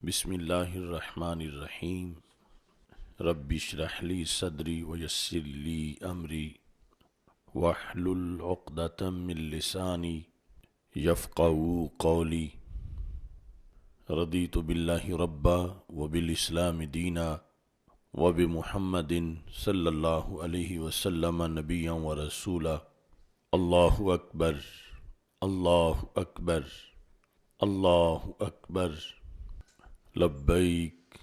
بسم اللہ الرحمن الرحیم رب اشرح لی صدری ویسر لی امری واحلل عقدۃ من لسانی یفقہوا قولی رضیت باللہ ربا وبالاسلام دینا وبمحمد صلی اللہ علیہ وسلم نبیا ورسولا۔ اللہ اکبر، اللہ اکبر، اللہ اکبر، لبیک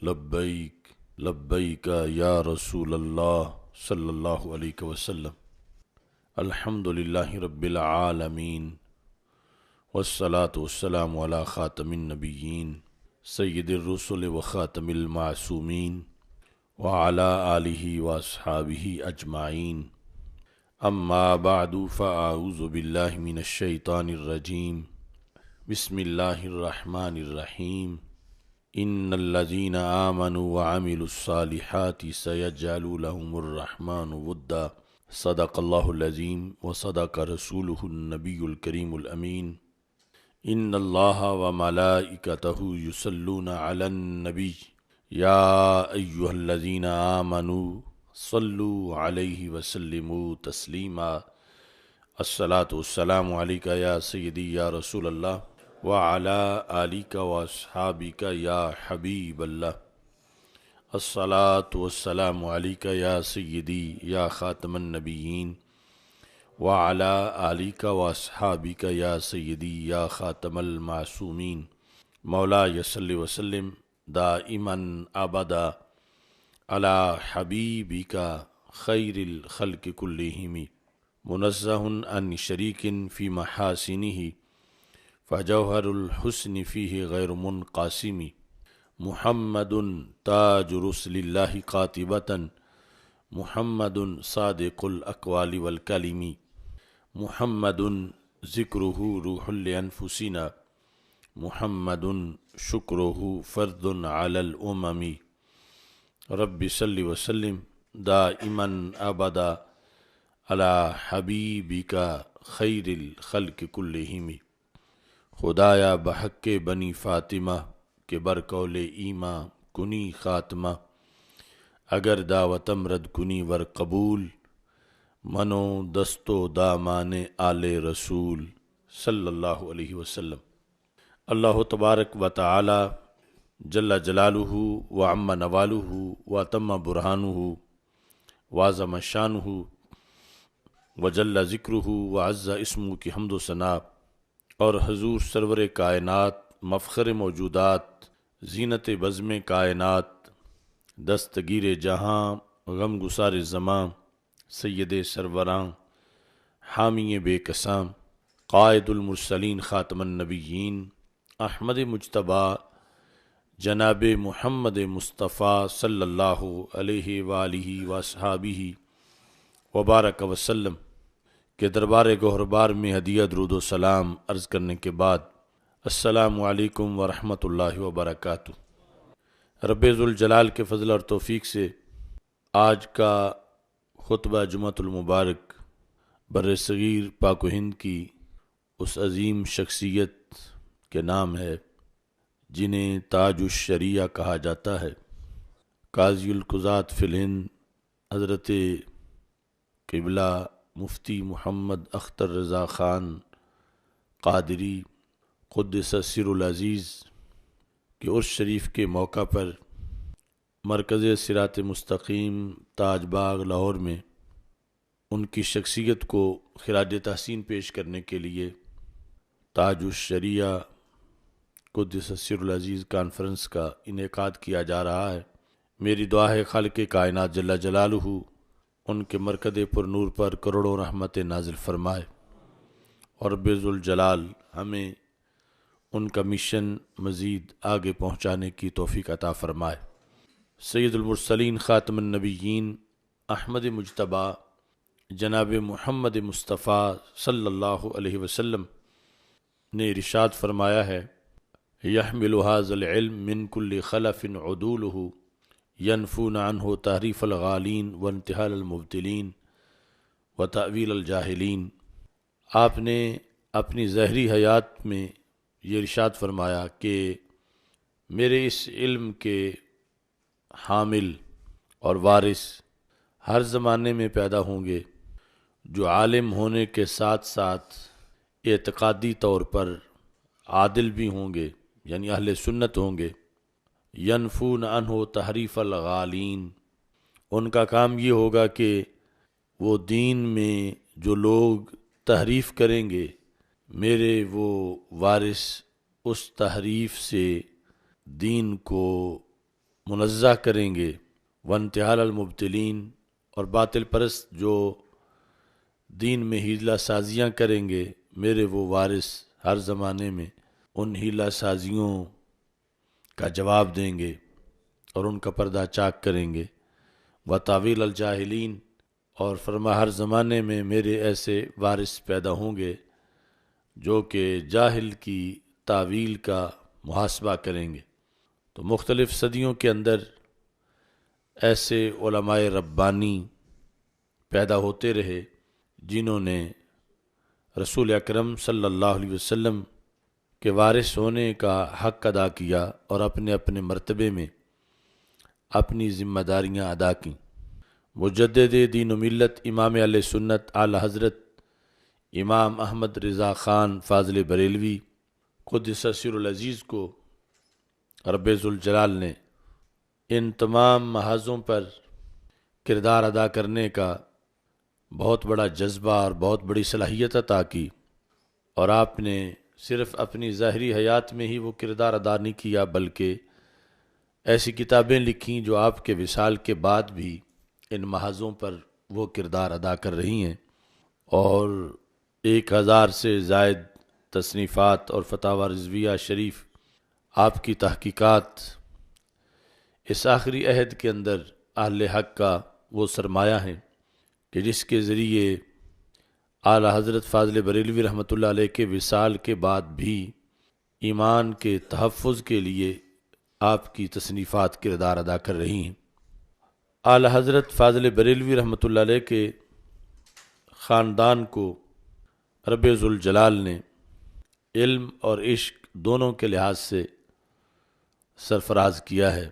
لبیک لبیک یا رسول اللہ صلی اللہ علیہ وسلم۔ الحمد للہ رب العالمین والصلاة والسلام علی خاتم النبیین سید الرسل وخاتم المعصومین وعلی آلہ واصحابہ اجمعین، اما بعد فاعوذ باللہ من الشیطان الرجیم۔ بسم اللہ الرحمن الرحیم۔ ان الذین آمنوا وعملوا الصالحات سیجعل لهم الرحمن ودا۔ صدق اللہ العظیم وصدق رسولہ النبی الکریم الامین۔ ان اللہ وملائکتہ یصلون علی النبی یا ایہا الذین آمنوا صلوا علیہ وسلموا تسلیما۔ الصلاۃ والسلام علیک یا سیدی یا رسول اللہ وعلی آلک واصحابک یا حبیب اللہ۔ الصلاۃ والسلام علیک یا سیدی یا خاتم النبیین وعلی آلک واصحابک یا سیدی یا خاتم المعصومین۔ مولاي صل وسلم دائما ابدا علی حبیبک خیر الخلق کلہم، منزہ عن شریک فی محاسنہ فجوہر الحسن فیہ غیر منقاسم۔ محمد تاج رسل اللہ قاطبۃ، محمد صادق الاقوال والکلم، محمد ذکرہ روح لانفسنا، محمد شکرہ فرد علی الامم۔ رب صل وسلم دائما ابدا علی حبیبک خیر الخلق کلہم۔ خدایا بحق بنی فاطمہ کے برقول ایماں کنی خاتمہ، اگر دعوتم رد کنی ور قبول، منو دستو دامان آل رسول صلی اللہ علیہ وسلم۔ اللہ تبارک و تعالی جل جلالہ وعم نوالہ واتم برہانہ وعظم شانہ وجل ذکرہ وعز اسمہ کی حمد و ثنا، اور حضور سرور کائنات مفخر موجودات زینت بزم کائنات دستگیر جہاں غم گسار زماں سید سروراں حامی بے کساں قائد المرسلین خاتم النبیین احمد مجتبیٰ جناب محمد مصطفیٰ صلی اللہ علیہ وآلہ وصحابہ وبارک وسلم کے دربار گوہربار میں ہدیہ درود و سلام عرض کرنے کے بعد، السلام علیکم ورحمۃ اللہ وبرکاتہ۔ رب ذوالجلال کے فضل اور توفیق سے آج کا خطبہ جمعۃ المبارک بر صغیر پاک و ہند کی اس عظیم شخصیت کے نام ہے جنہیں تاج الشریعہ کہا جاتا ہے، قاضی القضات فی الہند حضرت قبلہ مفتی محمد اختر رضا خان قادری قدس سر العزیز کے عرس شریف کے موقع پر مرکز صراط مستقیم تاج باغ لاہور میں ان کی شخصیت کو خراج تحسین پیش کرنے کے لیے تاج الشریعہ قدس سر العزیز کانفرنس کا انعقاد کیا جا رہا ہے۔ میری دعا ہے خالق کائنات جل جلالہ ان کے مرکز پر نور پر کروڑوں رحمت نازل فرمائے، اور رب ذوالجلال ہمیں ان کا مشن مزید آگے پہنچانے کی توفیق عطا فرمائے۔ سید المرسلین خاتم النبیین احمد مجتبیٰ جناب محمد مصطفیٰ صلی اللہ علیہ وسلم نے ارشاد فرمایا ہے، یحمل ھذا العلم من کل خلف عدولہ ینفون عنہ تحریف الغالین وانتحال المبتلین وتأویل الجاہلین۔ آپ نے اپنی ظاہری حیات میں یہ ارشاد فرمایا کہ میرے اس علم کے حامل اور وارث ہر زمانے میں پیدا ہوں گے، جو عالم ہونے کے ساتھ ساتھ اعتقادی طور پر عادل بھی ہوں گے، یعنی اہل سنت ہوں گے۔ ینفون عنہ تحریف الغالین، ان کا کام یہ ہوگا کہ وہ دین میں جو لوگ تحریف کریں گے، میرے وہ وارث اس تحریف سے دین کو منزہ کریں گے۔ وانتحال المبتلین، اور باطل پرست جو دین میں ہیلہ سازیاں کریں گے، میرے وہ وارث ہر زمانے میں ان ہیلہ سازیوں کا جواب دیں گے اور ان کا پردہ چاک کریں گے۔ وتاویل الجاہلین، اور فرما ہر زمانے میں میرے ایسے وارث پیدا ہوں گے جو کہ جاہل کی تاویل کا محاسبہ کریں گے۔ تو مختلف صدیوں کے اندر ایسے علماء ربانی پیدا ہوتے رہے جنہوں نے رسول اکرم صلی اللہ علیہ وسلم کے وارث ہونے کا حق ادا کیا اور اپنے اپنے مرتبے میں اپنی ذمہ داریاں ادا کیں۔ مجدد دین و ملت امام علیہ سنت اعلی حضرت امام احمد رضا خان فاضل بریلوی قدس سر العزیز کو رب ذوالجلال نے ان تمام محاذوں پر کردار ادا کرنے کا بہت بڑا جذبہ اور بہت بڑی صلاحیت عطا کی، اور آپ نے صرف اپنی ظاہری حیات میں ہی وہ کردار ادا نہیں کیا، بلکہ ایسی کتابیں لکھیں جو آپ کے وصال کے بعد بھی ان محاذوں پر وہ کردار ادا کر رہی ہیں، اور 1000 سے زائد تصنیفات اور فتاوی رضویہ شریف آپ کی تحقیقات اس آخری عہد کے اندر اہل حق کا وہ سرمایہ ہیں کہ جس کے ذریعے اعلی حضرت فاضل بریلوی رحمۃ اللہ علیہ کے وصال کے بعد بھی ایمان کے تحفظ کے لیے آپ کی تصنیفات کردار ادا کر رہی ہیں۔ اعلی حضرت فاضل بریلوی رحمۃ اللہ علیہ کے خاندان کو رب ذوالجلال نے علم اور عشق دونوں کے لحاظ سے سرفراز کیا ہے۔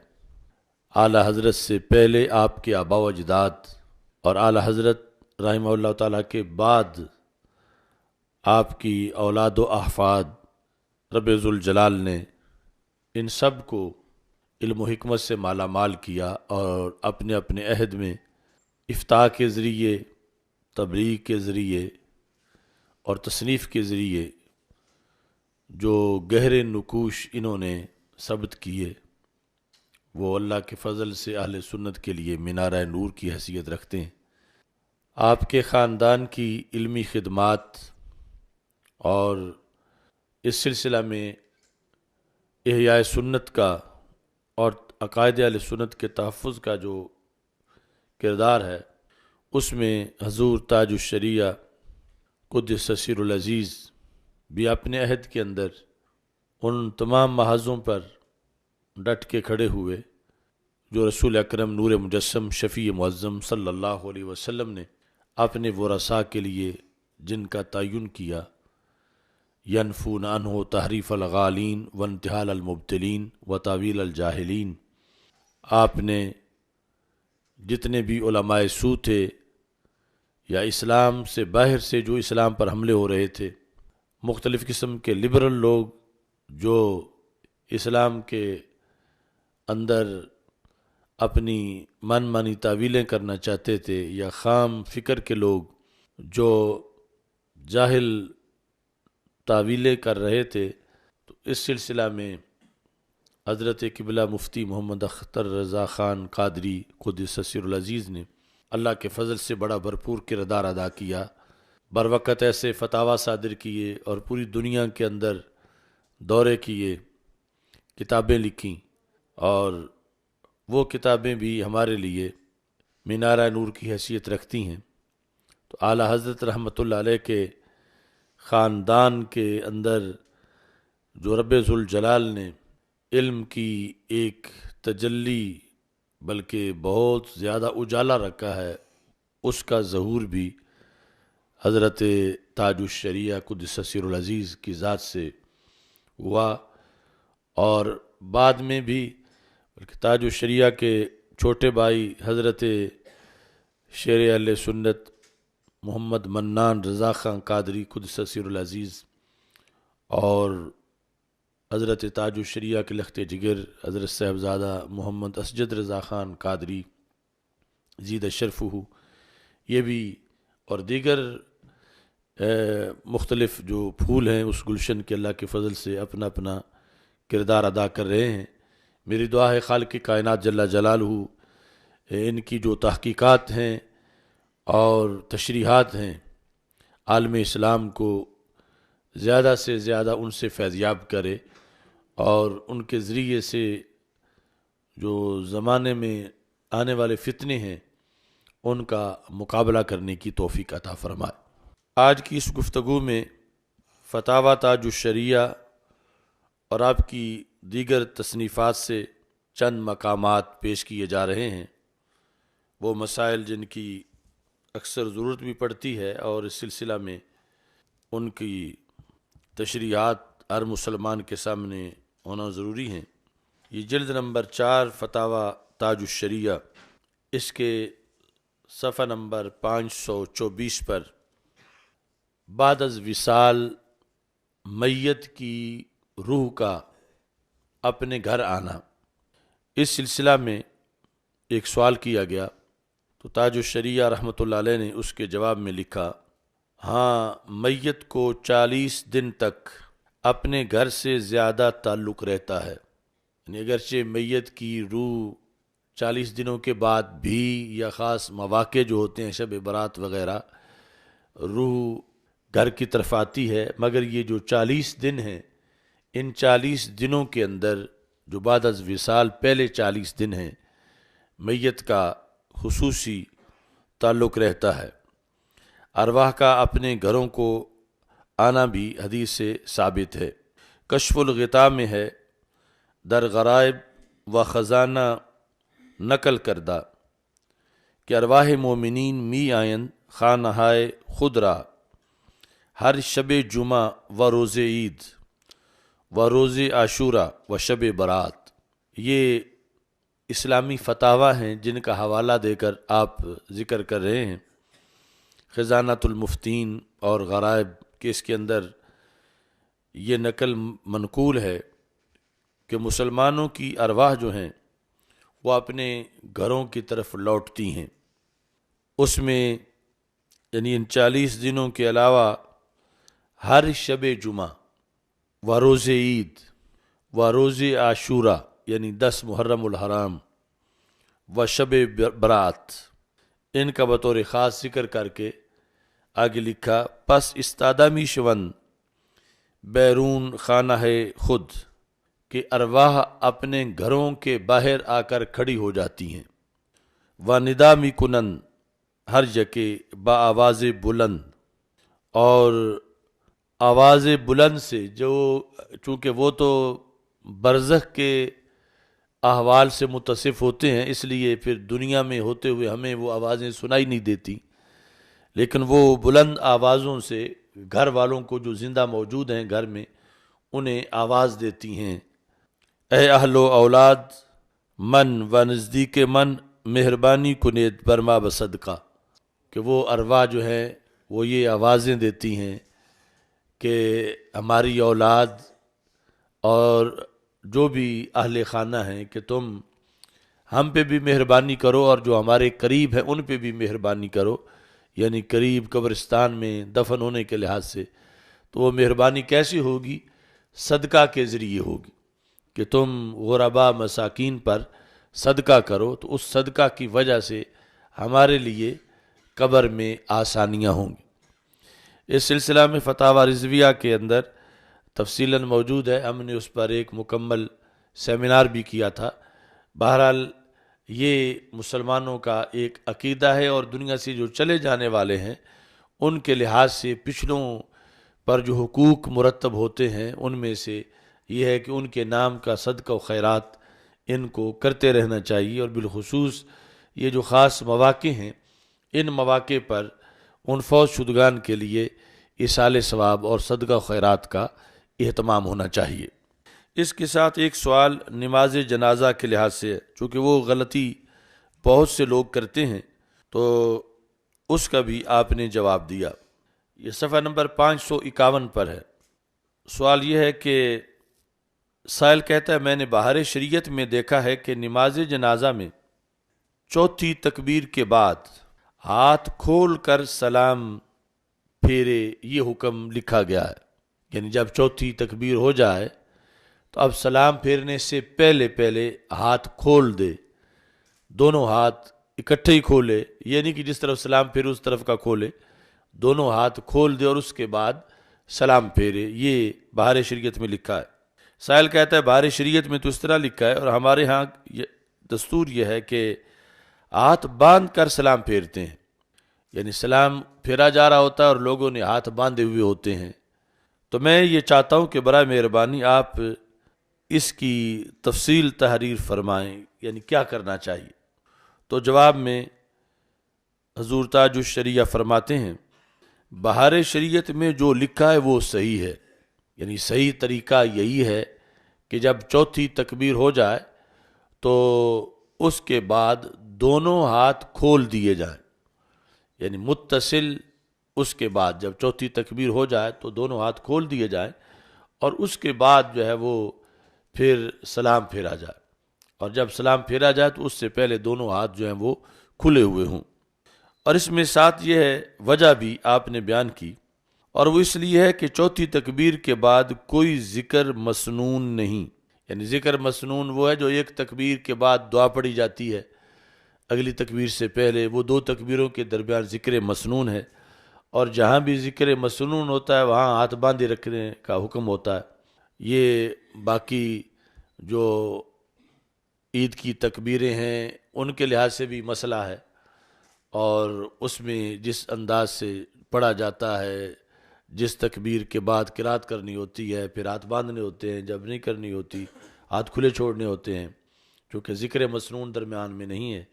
اعلی حضرت سے پہلے آپ کے آبا و اجداد اور اعلی حضرت رحمہ اللہ تعالیٰ کے بعد آپ کی اولاد و احفاد، رب ذوالجلال نے ان سب کو علم و حکمت سے مالا مال کیا، اور اپنے اپنے عہد میں افتاء کے ذریعے، تبلیغ کے ذریعے اور تصنیف کے ذریعے جو گہرے نقوش انہوں نے ثبت کیے، وہ اللہ کے فضل سے اہل سنت کے لیے مینارہ نور کی حیثیت رکھتے ہیں۔ آپ کے خاندان کی علمی خدمات اور اس سلسلہ میں احیاء سنت کا اور عقائد اہل سنت کے تحفظ کا جو کردار ہے، اس میں حضور تاج الشریعہ قدس سر العزیز بھی اپنے عہد کے اندر ان تمام محاذوں پر ڈٹ کے کھڑے ہوئے جو رسول اکرم نور مجسم شفیع معظم صلی اللہ علیہ وسلم نے اپنے ورثاء کے لیے جن کا تعین کیا۔ ینفون عنہ تحریف الغالین وانتحال المبتلین وتاویل الجاہلین، آپ نے جتنے بھی علماء سو تھے یا اسلام سے باہر سے جو اسلام پر حملے ہو رہے تھے، مختلف قسم کے لبرل لوگ جو اسلام کے اندر اپنی من مانی تعویلیں کرنا چاہتے تھے، یا خام فکر کے لوگ جو جاہل تعویلیں کر رہے تھے، تو اس سلسلہ میں حضرت قبلہ مفتی محمد اختر رضا خان قادری قدس سر العزیز نے اللہ کے فضل سے بڑا بھرپور کردار ادا کیا، بروقت ایسے فتاوی صادر کیے اور پوری دنیا کے اندر دورے کیے، کتابیں لکھیں، اور وہ کتابیں بھی ہمارے لیے مینارہ نور کی حیثیت رکھتی ہیں۔ تو اعلی حضرت رحمۃ اللہ علیہ کے خاندان کے اندر جو رب ذوالجلال نے علم کی ایک تجلی بلکہ بہت زیادہ اجالا رکھا ہے، اس کا ظہور بھی حضرت تاج الشریعہ قدس سر العزیز کی ذات سے ہوا، اور بعد میں بھی بلکہ تاج الشریعہ کے چھوٹے بھائی حضرت شیر اہل سنت محمد منان رضا خان قادری قدس سر العزیز اور حضرت تاج الشریعہ کے لخت جگر حضرت صاحبزادہ محمد اسجد رضا خان قادری زید شرفہ، یہ بھی اور دیگر مختلف جو پھول ہیں اس گلشن کے اللہ کے فضل سے اپنا اپنا کردار ادا کر رہے ہیں۔ میری دعا ہے خالق کائنات جل جلالہ ان کی جو تحقیقات ہیں اور تشریحات ہیں عالم اسلام کو زیادہ سے زیادہ ان سے فیضیاب کرے اور ان کے ذریعے سے جو زمانے میں آنے والے فتنے ہیں ان کا مقابلہ کرنے کی توفیق عطا فرمائے۔ آج کی اس گفتگو میں فتاوی تاج الشریعہ اور آپ کی دیگر تصنیفات سے چند مقامات پیش کیے جا رہے ہیں، وہ مسائل جن کی اکثر ضرورت بھی پڑتی ہے اور اس سلسلہ میں ان کی تشریحات ہر مسلمان کے سامنے ہونا ضروری ہیں۔ یہ جلد نمبر 4 فتاوی تاج الشریعہ، اس کے صفحہ نمبر 524 پر بعد از وصال میت کی روح کا اپنے گھر آنا، اس سلسلہ میں ایک سوال کیا گیا تو تاج الشریعہ رحمۃ اللہ علیہ نے اس کے جواب میں لکھا، ہاں میت کو 40 دن تک اپنے گھر سے زیادہ تعلق رہتا ہے، یعنی اگرچہ میت کی روح 40 دنوں کے بعد بھی یا خاص مواقع جو ہوتے ہیں شب برات وغیرہ روح گھر کی طرف آتی ہے، مگر یہ جو 40 دن ہیں ان 40 دنوں کے اندر جو بعد از وصال پہلے 40 دن ہیں میت کا خصوصی تعلق رہتا ہے۔ ارواح کا اپنے گھروں کو آنا بھی حدیث سے ثابت ہے۔ کشف الغطاء میں ہے، در غرائب و خزانہ نقل کردہ کہ ارواح مومنین می آئند خانہائے خود را ہر شب جمعہ و روز عید و روز عاشورہ و شب برات۔ یہ اسلامی فتاوی ہیں جن کا حوالہ دے کر آپ ذکر کر رہے ہیں، خزانۃ المفتین اور غرائب کے، اس کے اندر یہ نقل منقول ہے کہ مسلمانوں کی ارواح جو ہیں وہ اپنے گھروں کی طرف لوٹتی ہیں۔ اس میں یعنی ان 40 دنوں کے علاوہ ہر شب جمعہ و روز عید و روز عاشورہ یعنی 10 محرم الحرام و شب برات، ان کا بطور خاص ذکر کر کے آگے لکھا، پس استادامی شون بیرون خانہ خود، کہ ارواح اپنے گھروں کے باہر آ کر کھڑی ہو جاتی ہیں، و ندامی کنن ہر جگہ با آواز بلند، اور آواز بلند سے، جو چونکہ وہ تو برزخ کے احوال سے متصف ہوتے ہیں اس لیے پھر دنیا میں ہوتے ہوئے ہمیں وہ آوازیں سنائی نہیں دیتی، لیکن وہ بلند آوازوں سے گھر والوں کو جو زندہ موجود ہیں گھر میں انہیں آواز دیتی ہیں، اے اہل و اولاد من و نزدیک من مہربانی کنید برما بصدقہ، کہ وہ ارواح جو ہے وہ یہ آوازیں دیتی ہیں کہ ہماری اولاد اور جو بھی اہل خانہ ہیں کہ تم ہم پہ بھی مہربانی کرو اور جو ہمارے قریب ہیں ان پہ بھی مہربانی کرو، یعنی قریب قبرستان میں دفن ہونے کے لحاظ سے۔ تو وہ مہربانی کیسی ہوگی؟ صدقہ کے ذریعے ہوگی کہ تم غربا مساکین پر صدقہ کرو، تو اس صدقہ کی وجہ سے ہمارے لیے قبر میں آسانیاں ہوں گی۔ اس سلسلہ میں فتاوی رضویہ کے اندر تفصیلاً موجود ہے، ہم نے اس پر ایک مکمل سیمینار بھی کیا تھا۔ بہرحال یہ مسلمانوں کا ایک عقیدہ ہے اور دنیا سے جو چلے جانے والے ہیں ان کے لحاظ سے پچھلوں پر جو حقوق مرتب ہوتے ہیں ان میں سے یہ ہے کہ ان کے نام کا صدقہ و خیرات ان کو کرتے رہنا چاہیے، اور بالخصوص یہ جو خاص مواقع ہیں ان مواقع پر ان فوت شدگان کے لیے ایصال ثواب اور صدقہ و خیرات کا اہتمام ہونا چاہیے۔ اس کے ساتھ ایک سوال نماز جنازہ کے لحاظ سے ہے، چونکہ وہ غلطی بہت سے لوگ کرتے ہیں، تو اس کا بھی آپ نے جواب دیا۔ یہ صفحہ نمبر 551 پر ہے۔ سوال یہ ہے کہ سائل کہتا ہے میں نے بہار شریعت میں دیکھا ہے کہ نماز جنازہ میں چوتھی تکبیر کے بعد ہاتھ کھول کر سلام پھیرے، یہ حکم لکھا گیا ہے، یعنی جب چوتھی تکبیر ہو جائے تو اب سلام پھیرنے سے پہلے ہاتھ کھول دے، دونوں ہاتھ اکٹھے ہی کھولے، یہ نہیں کہ جس طرف سلام پھیرے اس طرف کا کھولے، دونوں ہاتھ کھول دے اور اس کے بعد سلام پھیرے، یہ بہار شریعت میں لکھا ہے۔ سائل کہتا ہے بہار شریعت میں تو اس طرح لکھا ہے، اور ہمارے ہاں دستور یہ ہے کہ ہاتھ باندھ کر سلام پھیرتے ہیں، یعنی سلام پھیرا جا رہا ہوتا ہے اور لوگوں نے ہاتھ باندھے ہوئے ہوتے ہیں۔ تو میں یہ چاہتا ہوں کہ برائے مہربانی آپ اس کی تفصیل تحریر فرمائیں، یعنی کیا کرنا چاہیے۔ تو جواب میں حضور تاج الشریعہ فرماتے ہیں بہار شریعت میں جو لکھا ہے وہ صحیح ہے، یعنی صحیح طریقہ یہی ہے کہ جب چوتھی تکبیر ہو جائے تو اس کے بعد دونوں ہاتھ کھول دیے جائیں، یعنی متصل، اس کے بعد جب چوتھی تکبیر ہو جائے تو دونوں ہاتھ کھول دیے جائیں، اور اس کے بعد جو ہے وہ پھر سلام پھیرا جائے، اور جب سلام پھیرا جائے تو اس سے پہلے دونوں ہاتھ جو ہیں وہ کھلے ہوئے ہوں۔ اور اس میں ساتھ یہ ہے، وجہ بھی آپ نے بیان کی، اور وہ اس لیے ہے کہ چوتھی تکبیر کے بعد کوئی ذکر مسنون نہیں، یعنی ذکر مسنون وہ ہے جو ایک تکبیر کے بعد دعا پڑھی جاتی ہے اگلی تکبیر سے پہلے، وہ دو تکبیروں کے درمیان ذکر مسنون ہے، اور جہاں بھی ذکر مسنون ہوتا ہے وہاں ہاتھ باندھے رکھنے کا حکم ہوتا ہے۔ یہ باقی جو عید کی تکبیریں ہیں ان کے لحاظ سے بھی مسئلہ ہے، اور اس میں جس انداز سے پڑھا جاتا ہے، جس تکبیر کے بعد قرات کرنی ہوتی ہے، پھر ہاتھ باندھنے ہوتے ہیں، جب نہیں کرنی ہوتی ہاتھ کھلے چھوڑنے ہوتے ہیں، کیونکہ ذکر مسنون درمیان میں نہیں ہے۔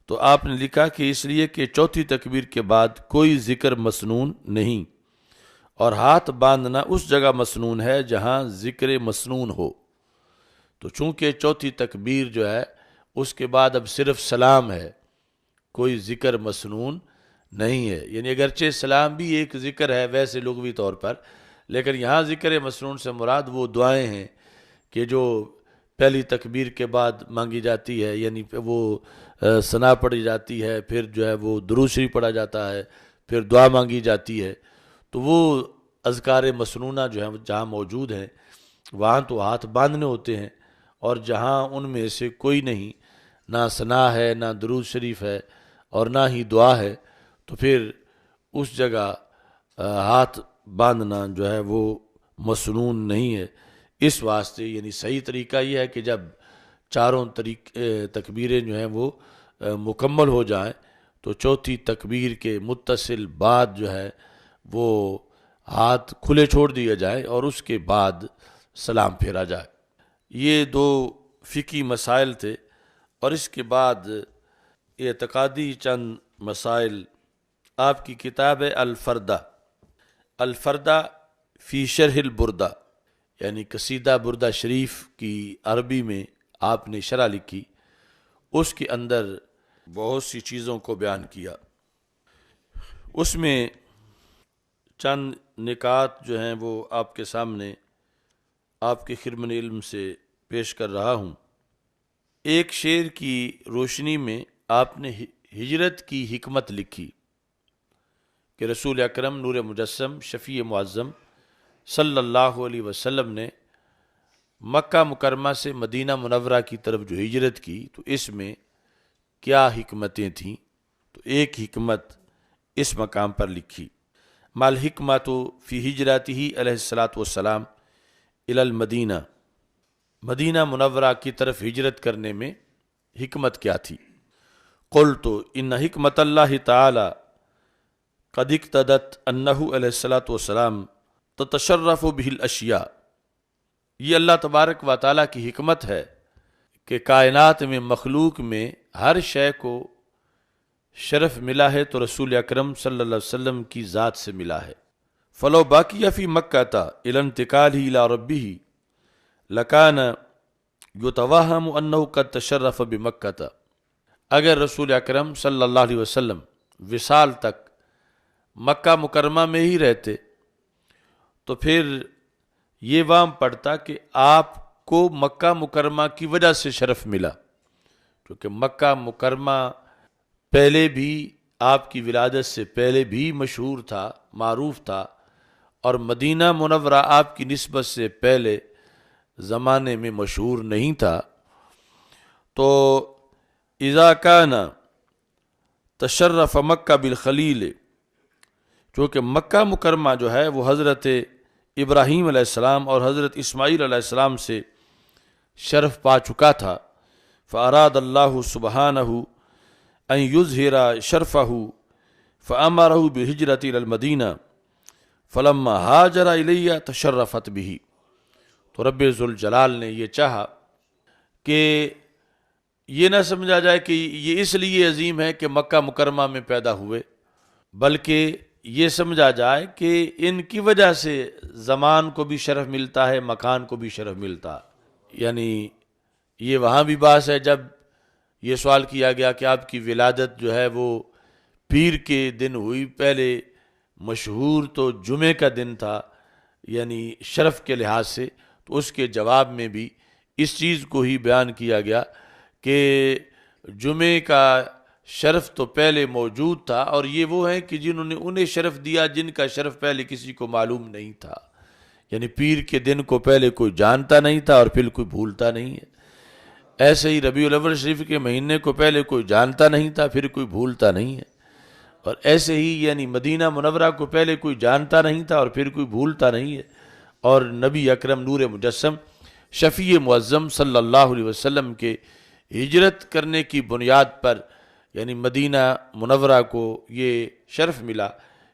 تو آپ نے لکھا کہ اس لیے کہ چوتھی تکبیر کے بعد کوئی ذکر مسنون نہیں، اور ہاتھ باندھنا اس جگہ مسنون ہے جہاں ذکر مسنون ہو۔ تو چونکہ چوتھی تکبیر جو ہے اس کے بعد اب صرف سلام ہے، کوئی ذکر مسنون نہیں ہے، یعنی اگرچہ سلام بھی ایک ذکر ہے ویسے لغوی طور پر، لیکن یہاں ذکر مسنون سے مراد وہ دعائیں ہیں کہ جو پہلی تکبیر کے بعد مانگی جاتی ہے، یعنی وہ ثنا پڑھی جاتی ہے، پھر جو ہے وہ درود شریف پڑھا جاتا ہے، پھر دعا مانگی جاتی ہے۔ تو وہ اذکار مسنونہ جو ہیں جہاں موجود ہیں وہاں تو ہاتھ باندھنے ہوتے ہیں، اور جہاں ان میں سے کوئی نہیں، نہ ثنا ہے، نہ درود شریف ہے، اور نہ ہی دعا ہے، تو پھر اس جگہ ہاتھ باندھنا جو ہے وہ مسنون نہیں ہے۔ اس واسطے یعنی صحیح طریقہ یہ ہے کہ جب چاروں تکبیریں جو ہیں وہ مکمل ہو جائیں تو چوتھی تکبیر کے متصل بعد جو ہے وہ ہاتھ کھلے چھوڑ دیے جائیں اور اس کے بعد سلام پھیرا جائے۔ یہ دو فقہی مسائل تھے، اور اس کے بعد اعتقادی چند مسائل۔ آپ کی کتاب ہے الفردہ فی شرح البردہ، یعنی قصیدہ بردہ شریف کی عربی میں آپ نے شرح لکھی، اس کے اندر بہت سی چیزوں کو بیان کیا۔ اس میں چند نکات جو ہیں وہ آپ کے سامنے آپ کے خرمن علم سے پیش کر رہا ہوں۔ ایک شعر کی روشنی میں آپ نے ہجرت کی حکمت لکھی کہ رسول اکرم نور مجسم شفیع معظم صلی اللہ علیہ وسلم نے مکہ مکرمہ سے مدینہ منورہ کی طرف جو ہجرت کی تو اس میں کیا حکمتیں تھیں، تو ایک حکمت اس مقام پر لکھی، مال حکمت فی ہجرتہ علیہ الصلاۃ والسلام الی المدینہ، مدینہ منورہ کی طرف ہجرت کرنے میں حکمت کیا تھی؟ قلت ان حکمت اللہ تعالی قد اقتضت انہ علیہ الصلاۃ والسلام تتشرف بہ الاشیاء، یہ اللہ تبارک و تعالیٰ کی حکمت ہے کہ کائنات میں مخلوق میں ہر شے کو شرف ملا ہے تو رسول اکرم صلی اللہ علیہ وسلم کی ذات سے ملا ہے۔ فلو باقی فی مکہ الی انتقالہ الی ربہ لکان یتوہم انہ قد تشرف بمکہ، اگر رسول اکرم صلی اللہ علیہ وسلم وصال تک مکہ مکرمہ میں ہی رہتے تو پھر یہ وام پڑتا کہ آپ کو مکہ مکرمہ کی وجہ سے شرف ملا، کیونکہ مکہ مکرمہ پہلے بھی آپ کی ولادت سے پہلے بھی مشہور تھا، معروف تھا، اور مدینہ منورہ آپ کی نسبت سے پہلے زمانے میں مشہور نہیں تھا۔ تو اذا کان تشرف مکہ بالخلیل، چونکہ مکہ مکرمہ جو ہے وہ حضرت ابراہیم علیہ السلام اور حضرت اسماعیل علیہ السلام سے شرف پا چکا تھا، فاراد اللہ سبحانہ ان یظہر شرفہ فامرہ بالہجرۃ الی المدینہ فلما ہاجر الیہ تشرفت بہ۔ تو رب ذوالجلال نے یہ چاہا کہ یہ نہ سمجھا جائے کہ یہ اس لیے عظیم ہے کہ مکہ مکرمہ میں پیدا ہوئے، بلکہ یہ سمجھا جائے کہ ان کی وجہ سے زمان کو بھی شرف ملتا ہے، مکان کو بھی شرف ملتا ہے۔ یعنی یہ وہاں بھی بحث ہے جب یہ سوال کیا گیا کہ آپ کی ولادت جو ہے وہ پیر کے دن ہوئی، پہلے مشہور تو جمعے کا دن تھا، یعنی شرف کے لحاظ سے، تو اس کے جواب میں بھی اس چیز کو ہی بیان کیا گیا کہ جمعے کا شرف تو پہلے موجود تھا، اور یہ وہ ہیں کہ جنہوں نے انہیں شرف دیا جن کا شرف پہلے کسی کو معلوم نہیں تھا، یعنی پیر کے دن کو پہلے کوئی جانتا نہیں تھا اور پھر کوئی بھولتا نہیں ہے۔ ایسے ہی ربیع الاول شریف کے مہینے کو پہلے کوئی جانتا نہیں تھا، پھر کوئی بھولتا نہیں ہے، اور ایسے ہی یعنی مدینہ منورہ کو پہلے کوئی جانتا نہیں تھا اور پھر کوئی بھولتا نہیں ہے، اور نبی اکرم نور مجسم شفیع معظم صلی اللہ علیہ وسلم کے ہجرت کرنے کی بنیاد پر یعنی مدینہ منورہ کو یہ شرف ملا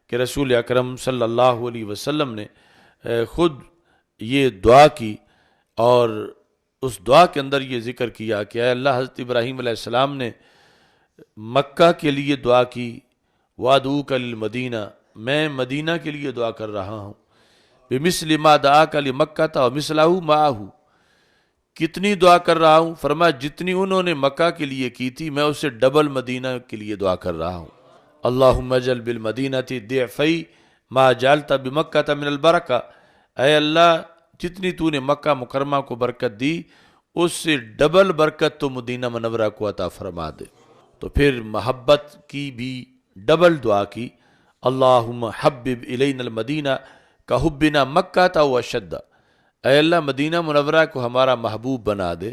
کہ رسول اکرم صلی اللہ علیہ وسلم نے خود یہ دعا کی، اور اس دعا کے اندر یہ ذکر کیا کہ اے اللہ، حضرت ابراہیم علیہ السلام نے مکہ کے لیے دعا کی، وادعوک للمدینہ، میں مدینہ کے لیے دعا کر رہا ہوں، بمثل ما دعاک لمکہ ومثلہ معہ، کتنی دعا کر رہا ہوں؟ فرمایا جتنی انہوں نے مکہ کے لیے کی تھی میں اسے ڈبل مدینہ کے لیے دعا کر رہا ہوں۔ اللہم اجعل بالمدینہ ضعفی ما جعلت بمکہ من البرکہ، اے اللہ جتنی تو نے مکہ مکرمہ کو برکت دی اس سے ڈبل برکت تو مدینہ منورہ کو عطا فرما دے۔ تو پھر محبت کی بھی ڈبل دعا کی، اللہم حبب الینا المدینہ کحبنا مکہ و اشد، اے اللہ مدینہ منورہ کو ہمارا محبوب بنا دے،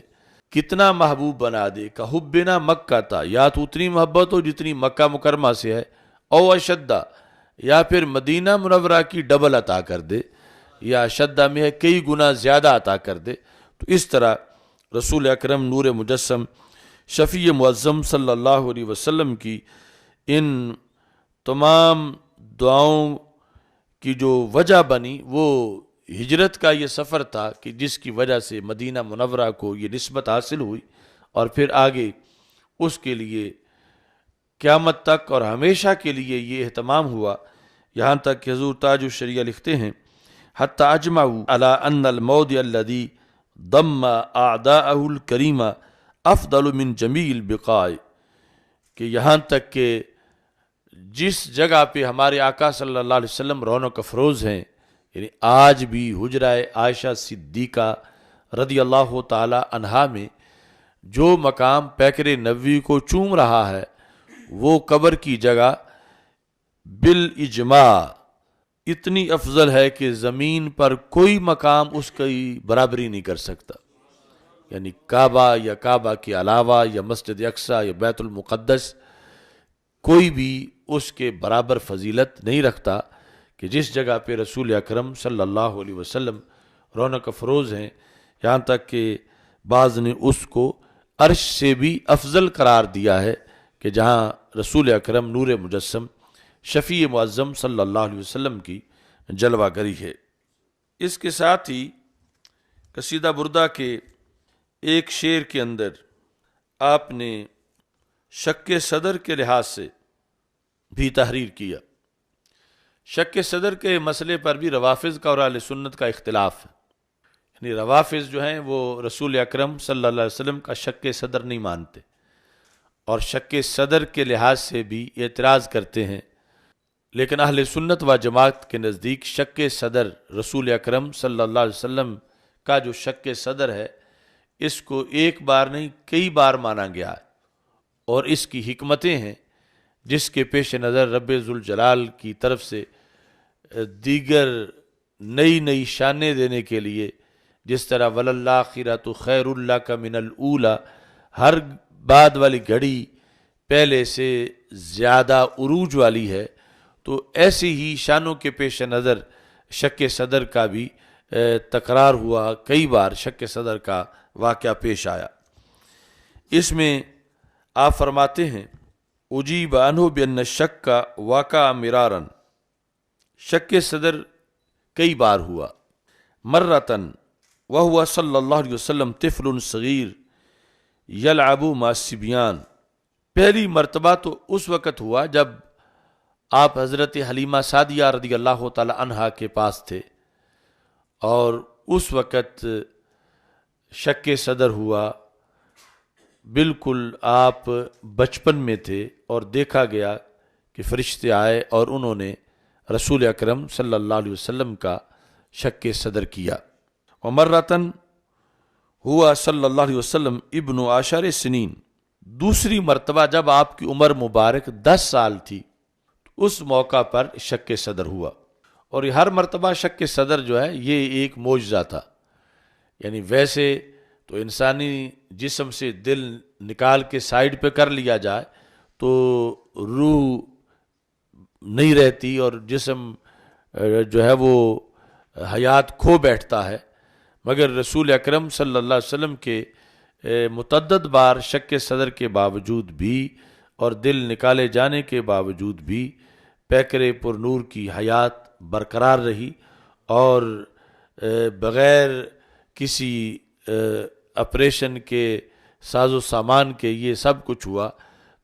کتنا محبوب بنا دے، کحبنا مکہ تھا، یا تو اتنی محبت ہو جتنی مکہ مکرمہ سے ہے، او اشدہ، یا پھر مدینہ منورہ کی ڈبل عطا کر دے، یا اشدہ میں ہے کئی گنا زیادہ عطا کر دے۔ تو اس طرح رسول اکرم نور مجسم شفیع معظم صلی اللہ علیہ وسلم کی ان تمام دعاؤں کی جو وجہ بنی وہ ہجرت کا یہ سفر تھا کہ جس کی وجہ سے مدینہ منورہ کو یہ نسبت حاصل ہوئی، اور پھر آگے اس کے لیے قیامت تک اور ہمیشہ کے لیے یہ اہتمام ہوا، یہاں تک کہ حضور تاج الشریعہ لکھتے ہیں حتی اجمعوا علی ان الموضع الذی ضم اعداءہ الکریمہ افضل من جمیع البقاع، کہ یہاں تک کہ جس جگہ پہ ہمارے آقا صلی اللہ علیہ وسلم رونق افروز ہیں، یعنی آج بھی حجرہ عائشہ صدیقہ رضی اللہ تعالی عنہا میں جو مقام پیکر نبوی کو چوم رہا ہے وہ قبر کی جگہ بالاجماع اتنی افضل ہے کہ زمین پر کوئی مقام اس کی برابری نہیں کر سکتا، یعنی کعبہ یا کعبہ کے علاوہ یا مسجد اقصی یا بیت المقدس کوئی بھی اس کے برابر فضیلت نہیں رکھتا کہ جس جگہ پہ رسول اکرم صلی اللہ علیہ وسلم رونق افروز ہیں، یہاں تک کہ بعض نے اس کو عرش سے بھی افضل قرار دیا ہے کہ جہاں رسول اکرم نور مجسم شفیع معظم صلی اللہ علیہ وسلم کی جلوہ گری ہے۔ اس کے ساتھ ہی قصیدہ بردہ کے ایک شعر کے اندر آپ نے شک صدر کے لحاظ سے بھی تحریر کیا۔ شک صدر کے مسئلے پر بھی روافض کا اور اہل سنت کا اختلاف ہے، یعنی روافظ جو ہیں وہ رسول اکرم صلی اللہ علیہ وسلم کا شک صدر نہیں مانتے اور شک صدر کے لحاظ سے بھی اعتراض کرتے ہیں، لیکن اہل سنت و جماعت کے نزدیک شک صدر رسول اکرم صلی اللہ علیہ وسلم کا جو شک صدر ہے اس کو ایک بار نہیں کئی بار مانا گیا ہے، اور اس کی حکمتیں ہیں جس کے پیش نظر رب ذوالجلال کی طرف سے دیگر نئی شانیں دینے کے لیے، جس طرح وَلَلْآخِرَةُ خَيْرٌ لَكَ مِنَ الْأُولَى، ہر بعد والی گھڑی پہلے سے زیادہ عروج والی ہے، تو ایسی ہی شانوں کے پیش نظر شک صدر کا بھی تکرار ہوا، کئی بار شک صدر کا واقعہ پیش آیا۔ اس میں آپ فرماتے ہیں اجیب عنہ بان الشک کا واقع مرارن، شک صدر کئی بار ہوا، مرتن وہو صلی اللہ علیہ وسلم طفل صغیر یلعب مع الصبیان، پہلی مرتبہ تو اس وقت ہوا جب آپ حضرت حلیمہ سعدیہ رضی اللہ تعالی عنہا کے پاس تھے، اور اس وقت شک صدر ہوا، بالکل آپ بچپن میں تھے، اور دیکھا گیا کہ فرشتے آئے اور انہوں نے رسول اکرم صلی اللہ علیہ وسلم کا شک صدر کیا۔ ومرتن ہوا صلی اللہ علیہ وسلم ابن 10 سنین، دوسری مرتبہ جب آپ کی عمر مبارک 10 سال تھی، اس موقع پر شک صدر ہوا، اور یہ ہر مرتبہ شک صدر جو ہے یہ ایک معجزہ تھا۔ یعنی ویسے تو انسانی جسم سے دل نکال کے سائیڈ پہ کر لیا جائے تو روح نہیں رہتی اور جسم جو ہے وہ حیات کھو بیٹھتا ہے، مگر رسول اکرم صلی اللہ علیہ وسلم کے متعدد بار شک صدر کے باوجود بھی اور دل نکالے جانے کے باوجود بھی پیکر پر نور کی حیات برقرار رہی، اور بغیر کسی آپریشن کے ساز و سامان کے یہ سب کچھ ہوا،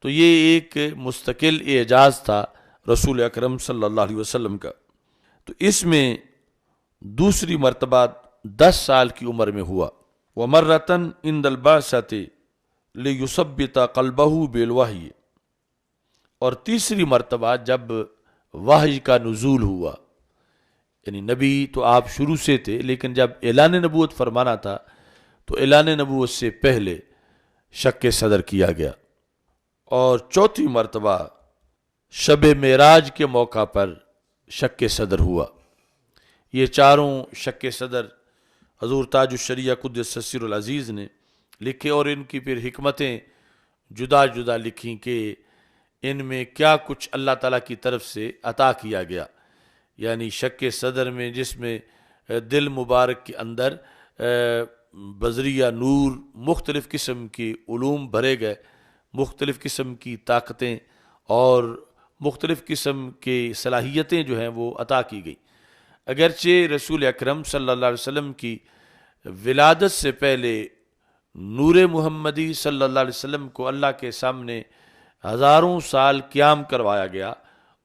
تو یہ ایک مستقل اعجاز تھا رسول اکرم صلی اللہ علیہ وسلم کا۔ تو اس میں دوسری مرتبہ 10 سال کی عمر میں ہوا۔ ومرتن عند البعثۃ لیثبت قلبہ بالوحی، اور تیسری مرتبہ جب وحی کا نزول ہوا، یعنی نبی تو آپ شروع سے تھے، لیکن جب اعلان نبوت فرمانا تھا تو اعلان نبوت سے پہلے شک صدر کیا گیا۔ اور چوتھی مرتبہ شب معراج کے موقع پر شک صدر ہوا۔ یہ چاروں شک صدر حضور تاج الشریعہ قدس سر العزیز نے لکھے، اور ان کی پھر حکمتیں جدا جدا لکھیں کہ ان میں کیا کچھ اللہ تعالیٰ کی طرف سے عطا کیا گیا۔ یعنی شک صدر میں جس میں دل مبارک کے اندر بذریعہ نور مختلف قسم کی علوم بھرے گئے، مختلف قسم کی طاقتیں اور مختلف قسم کی صلاحیتیں جو ہیں وہ عطا کی گئی۔ اگرچہ رسول اکرم صلی اللہ علیہ وسلم کی ولادت سے پہلے نور محمدی صلی اللہ علیہ وسلم کو اللہ کے سامنے ہزاروں سال قیام کروایا گیا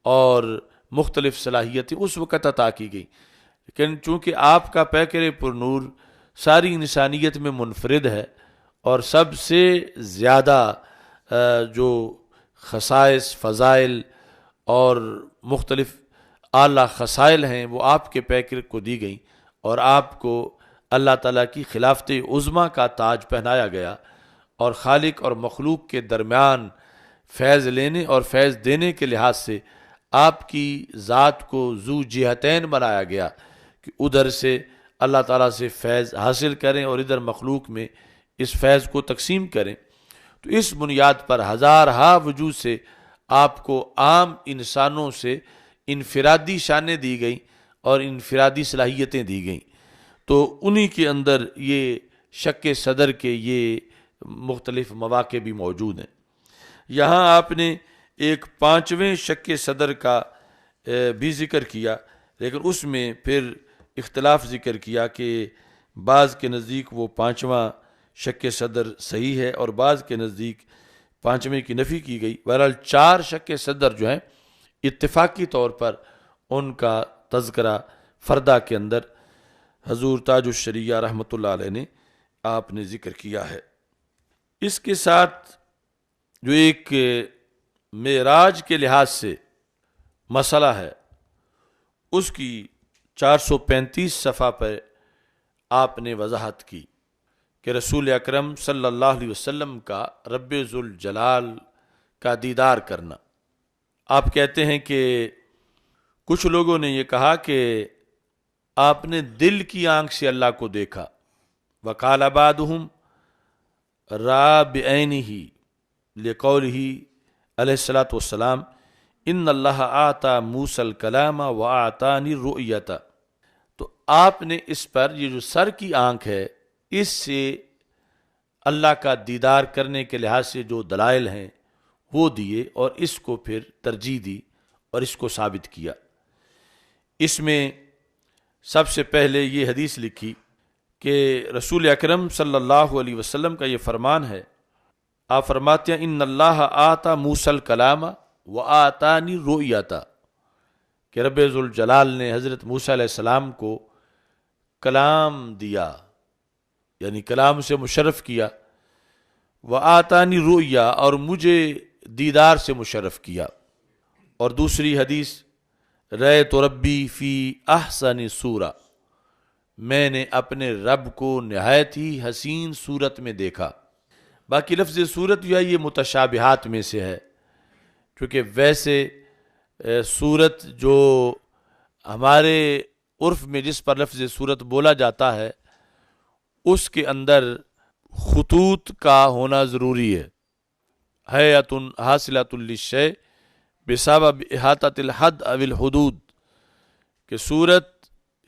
اور مختلف صلاحیتیں اس وقت عطا کی گئی، لیکن چونکہ آپ کا پیکر پر نور ساری انسانیت میں منفرد ہے، اور سب سے زیادہ جو خصائص، فضائل اور مختلف اعلیٰ خصائل ہیں وہ آپ کے پیکر کو دی گئیں، اور آپ کو اللہ تعالیٰ کی خلافت عظمیٰ کا تاج پہنایا گیا، اور خالق اور مخلوق کے درمیان فیض لینے اور فیض دینے کے لحاظ سے آپ کی ذات کو ذو جہتین بنایا گیا کہ ادھر سے اللہ تعالیٰ سے فیض حاصل کریں اور ادھر مخلوق میں اس فیض کو تقسیم کریں۔ تو اس بنیاد پر ہزارہا وجوہ سے آپ کو عام انسانوں سے انفرادی شانیں دی گئیں اور انفرادی صلاحیتیں دی گئیں، تو انہی کے اندر یہ شک صدر کے یہ مختلف مواقع بھی موجود ہیں۔ یہاں آپ نے ایک 5ویں شک صدر کا بھی ذکر کیا، لیکن اس میں پھر اختلاف ذکر کیا کہ بعض کے نزدیک وہ 5واں شک صدر صحیح ہے اور بعض کے نزدیک 5ویں کی نفی کی گئی۔ بہرحال 4 شک صدر جو ہیں اتفاقی طور پر ان کا تذکرہ فردہ کے اندر حضور تاج الشریعہ رحمۃ اللہ علیہ نے آپ نے ذکر کیا ہے۔ اس کے ساتھ جو ایک معراج کے لحاظ سے مسئلہ ہے، اس کی 435 صفحہ پر آپ نے وضاحت کی کہ رسول اکرم صلی اللہ علیہ وسلم کا رب ذوالجلال کا دیدار کرنا۔ آپ کہتے ہیں کہ کچھ لوگوں نے یہ کہا کہ آپ نے دل کی آنکھ سے اللہ کو دیکھا، وقال بعضهم را بعینہ لقولہ علیہ الصلوۃ والسلام ان اللہ آتا موسی الکلام واعطانی الرؤیۃ۔ تو آپ نے اس پر یہ جو سر کی آنکھ ہے، اس سے اللہ کا دیدار کرنے کے لحاظ سے جو دلائل ہیں وہ دیے، اور اس کو پھر ترجیح دی اور اس کو ثابت کیا۔ اس میں سب سے پہلے یہ حدیث لکھی کہ رسول اکرم صلی اللہ علیہ وسلم کا یہ فرمان ہے، آپ فرماتے ہیں ان اللہ آتا موسی الکلام وآتانی الرؤیۃ، کہ رب ذوالجلال نے حضرت موسیٰ علیہ السلام کو کلام دیا، یعنی کلام سے مشرف کیا، وآتانی الرؤیہ، اور مجھے دیدار سے مشرف کیا۔ اور دوسری حدیث رأیت ربی فی احسن صورہ، میں نے اپنے رب کو نہایت ہی حسین صورت میں دیکھا۔ باقی لفظ صورت جو ہے یہ متشابہات میں سے ہے، کیونکہ ویسے صورت جو ہمارے عرف میں جس پر لفظ صورت بولا جاتا ہے، اس کے اندر خطوط کا ہونا ضروری ہے، حیۃ حاصلۃ للشیء بسبب احاطۃ الحد او الحدود، کہ صورت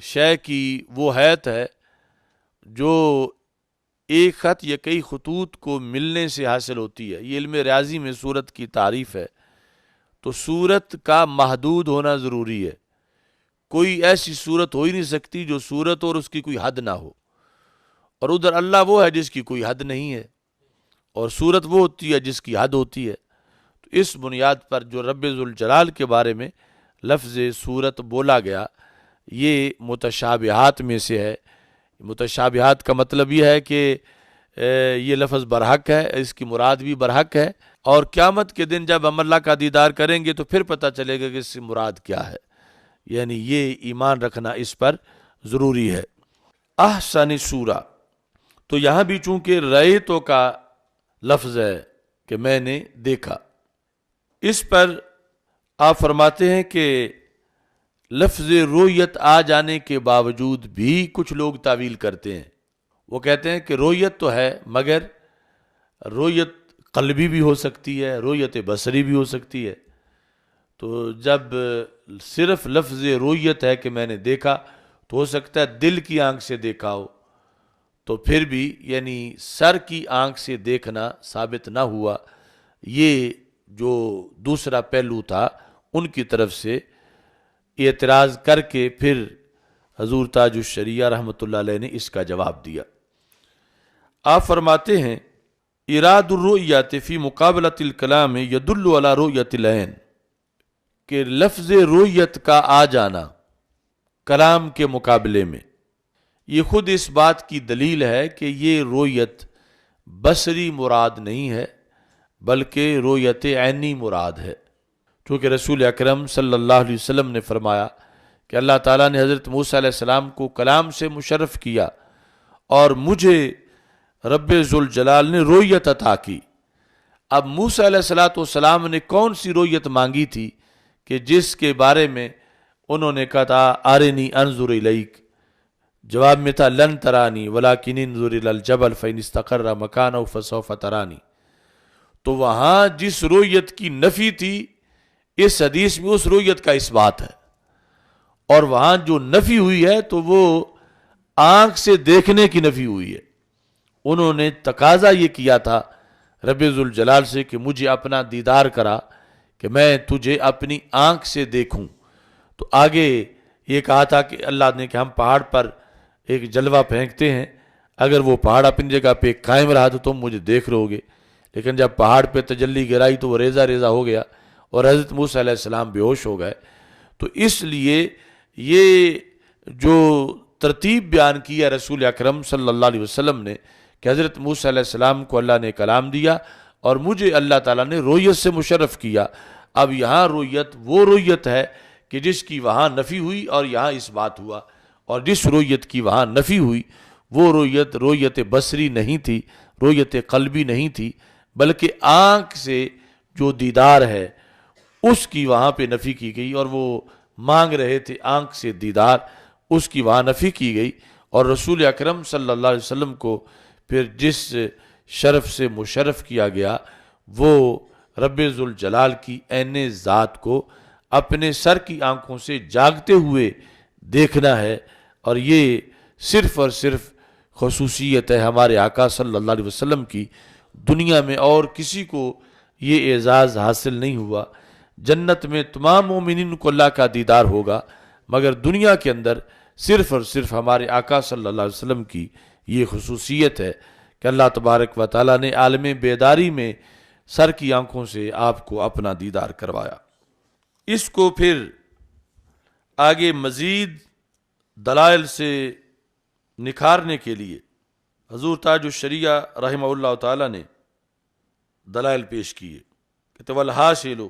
شے کی وہ حیت ہے جو ایک خط یا کئی خطوط کو ملنے سے حاصل ہوتی ہے۔ یہ علم ریاضی میں صورت کی تعریف ہے۔ تو صورت کا محدود ہونا ضروری ہے، کوئی ایسی صورت ہو ہی نہیں سکتی جو صورت اور اس کی کوئی حد نہ ہو، اور ادھر اللہ وہ ہے جس کی کوئی حد نہیں ہے، اور صورت وہ ہوتی ہے جس کی حد ہوتی ہے۔ تو اس بنیاد پر جو رب ذوالجلال کے بارے میں لفظ صورت بولا گیا، یہ متشابہات میں سے ہے۔ متشابہات کا مطلب یہ ہے کہ یہ لفظ برحق ہے، اس کی مراد بھی برحق ہے، اور قیامت کے دن جب ہم اللہ کا دیدار کریں گے تو پھر پتہ چلے گا کہ اس سے مراد کیا ہے، یعنی یہ ایمان رکھنا اس پر ضروری ہے۔ احسن سورہ، تو یہاں بھی چونکہ رأیتو کا لفظ ہے کہ میں نے دیکھا، اس پر آپ فرماتے ہیں کہ لفظ رؤیت آ جانے کے باوجود بھی کچھ لوگ تعویل کرتے ہیں۔ وہ کہتے ہیں کہ رؤیت تو ہے، مگر رؤیت قلبی بھی ہو سکتی ہے، رؤیت بصری بھی ہو سکتی ہے۔ تو جب صرف لفظ رؤیت ہے کہ میں نے دیکھا، تو ہو سکتا ہے دل کی آنکھ سے دیکھا ہو، تو پھر بھی یعنی سر کی آنکھ سے دیکھنا ثابت نہ ہوا۔ یہ جو دوسرا پہلو تھا ان کی طرف سے اعتراض کر کے پھر حضور تاج الشریعہ رحمۃ اللہ علیہ نے اس کا جواب دیا۔ آپ فرماتے ہیں اراد الرؤیت فی مقابلۃ الکلام یدل علی رؤیت العین، کہ لفظ رؤیت کا آ جانا کلام کے مقابلے میں یہ خود اس بات کی دلیل ہے کہ یہ رؤیت بصری مراد نہیں ہے بلکہ رؤیت عینی مراد ہے، کیونکہ رسول اکرم صلی اللہ علیہ وسلم نے فرمایا کہ اللہ تعالیٰ نے حضرت موسیٰ علیہ السلام کو کلام سے مشرف کیا اور مجھے رب ذوالجلال نے رؤیت عطا کی۔ اب موسیٰ علیہ السلام نے کون سی رؤیت مانگی تھی کہ جس کے بارے میں انہوں نے کہا تھا ارنی انظر الیک، جواب میں تھا لن ترانی ولکن انظر الی الجبل فإن استقر مکانہ فسوف ترانی۔ تو وہاں جس رؤیت کی نفی تھی، اس حدیث میں اس رؤیت کا اس بات ہے، اور وہاں جو نفی ہوئی ہے تو وہ آنکھ سے دیکھنے کی نفی ہوئی ہے۔ انہوں نے تقاضا یہ کیا تھا رب ذوالجلال سے کہ مجھے اپنا دیدار کرا کہ میں تجھے اپنی آنکھ سے دیکھوں۔ تو آگے یہ کہا تھا کہ اللہ نے کہ ہم پہاڑ پر ایک جلوہ پھینکتے ہیں، اگر وہ پہاڑ اپنی جگہ پہ قائم رہا تو تم مجھے دیکھ رہو گے، لیکن جب پہاڑ پہ تجلی گرائی تو وہ ریزہ ریزہ ہو گیا اور حضرت موسیٰ علیہ السلام بے ہوش ہو گئے۔ تو اس لیے یہ جو ترتیب بیان کی ہے رسول اکرم صلی اللہ علیہ وسلم نے کہ حضرت موسیٰ علیہ السلام کو اللہ نے کلام دیا اور مجھے اللہ تعالیٰ نے رؤیت سے مشرف کیا۔ اب یہاں رؤیت وہ رؤیت ہے کہ جس کی وہاں نفی ہوئی اور یہاں اس بات ہوا، اور جس رؤیت کی وہاں نفی ہوئی وہ رؤیت بصری نہیں تھی، رؤیت قلبی نہیں تھی، بلکہ آنکھ سے جو دیدار ہے اس کی وہاں پہ نفی کی گئی، اور وہ مانگ رہے تھے آنکھ سے دیدار، اس کی وہاں نفی کی گئی۔ اور رسول اکرم صلی اللہ علیہ وسلم کو پھر جس شرف سے مشرف کیا گیا وہ رب ذوالجلال کی عین ذات کو اپنے سر کی آنکھوں سے جاگتے ہوئے دیکھنا ہے، اور یہ صرف اور صرف خصوصیت ہے ہمارے آقا صلی اللہ علیہ وسلم کی۔ دنیا میں اور کسی کو یہ اعزاز حاصل نہیں ہوا۔ جنت میں تمام مومنین کو اللہ کا دیدار ہوگا، مگر دنیا کے اندر صرف اور صرف ہمارے آقا صلی اللہ علیہ وسلم کی یہ خصوصیت ہے کہ اللہ تبارک و تعالیٰ نے عالم بیداری میں سر کی آنکھوں سے آپ کو اپنا دیدار کروایا۔ اس کو پھر آگے مزید دلائل سے نکھارنے کے لیے حضور تاج الشریعہ رحمہ اللہ تعالیٰ نے دلائل پیش کیے کہ والحاصل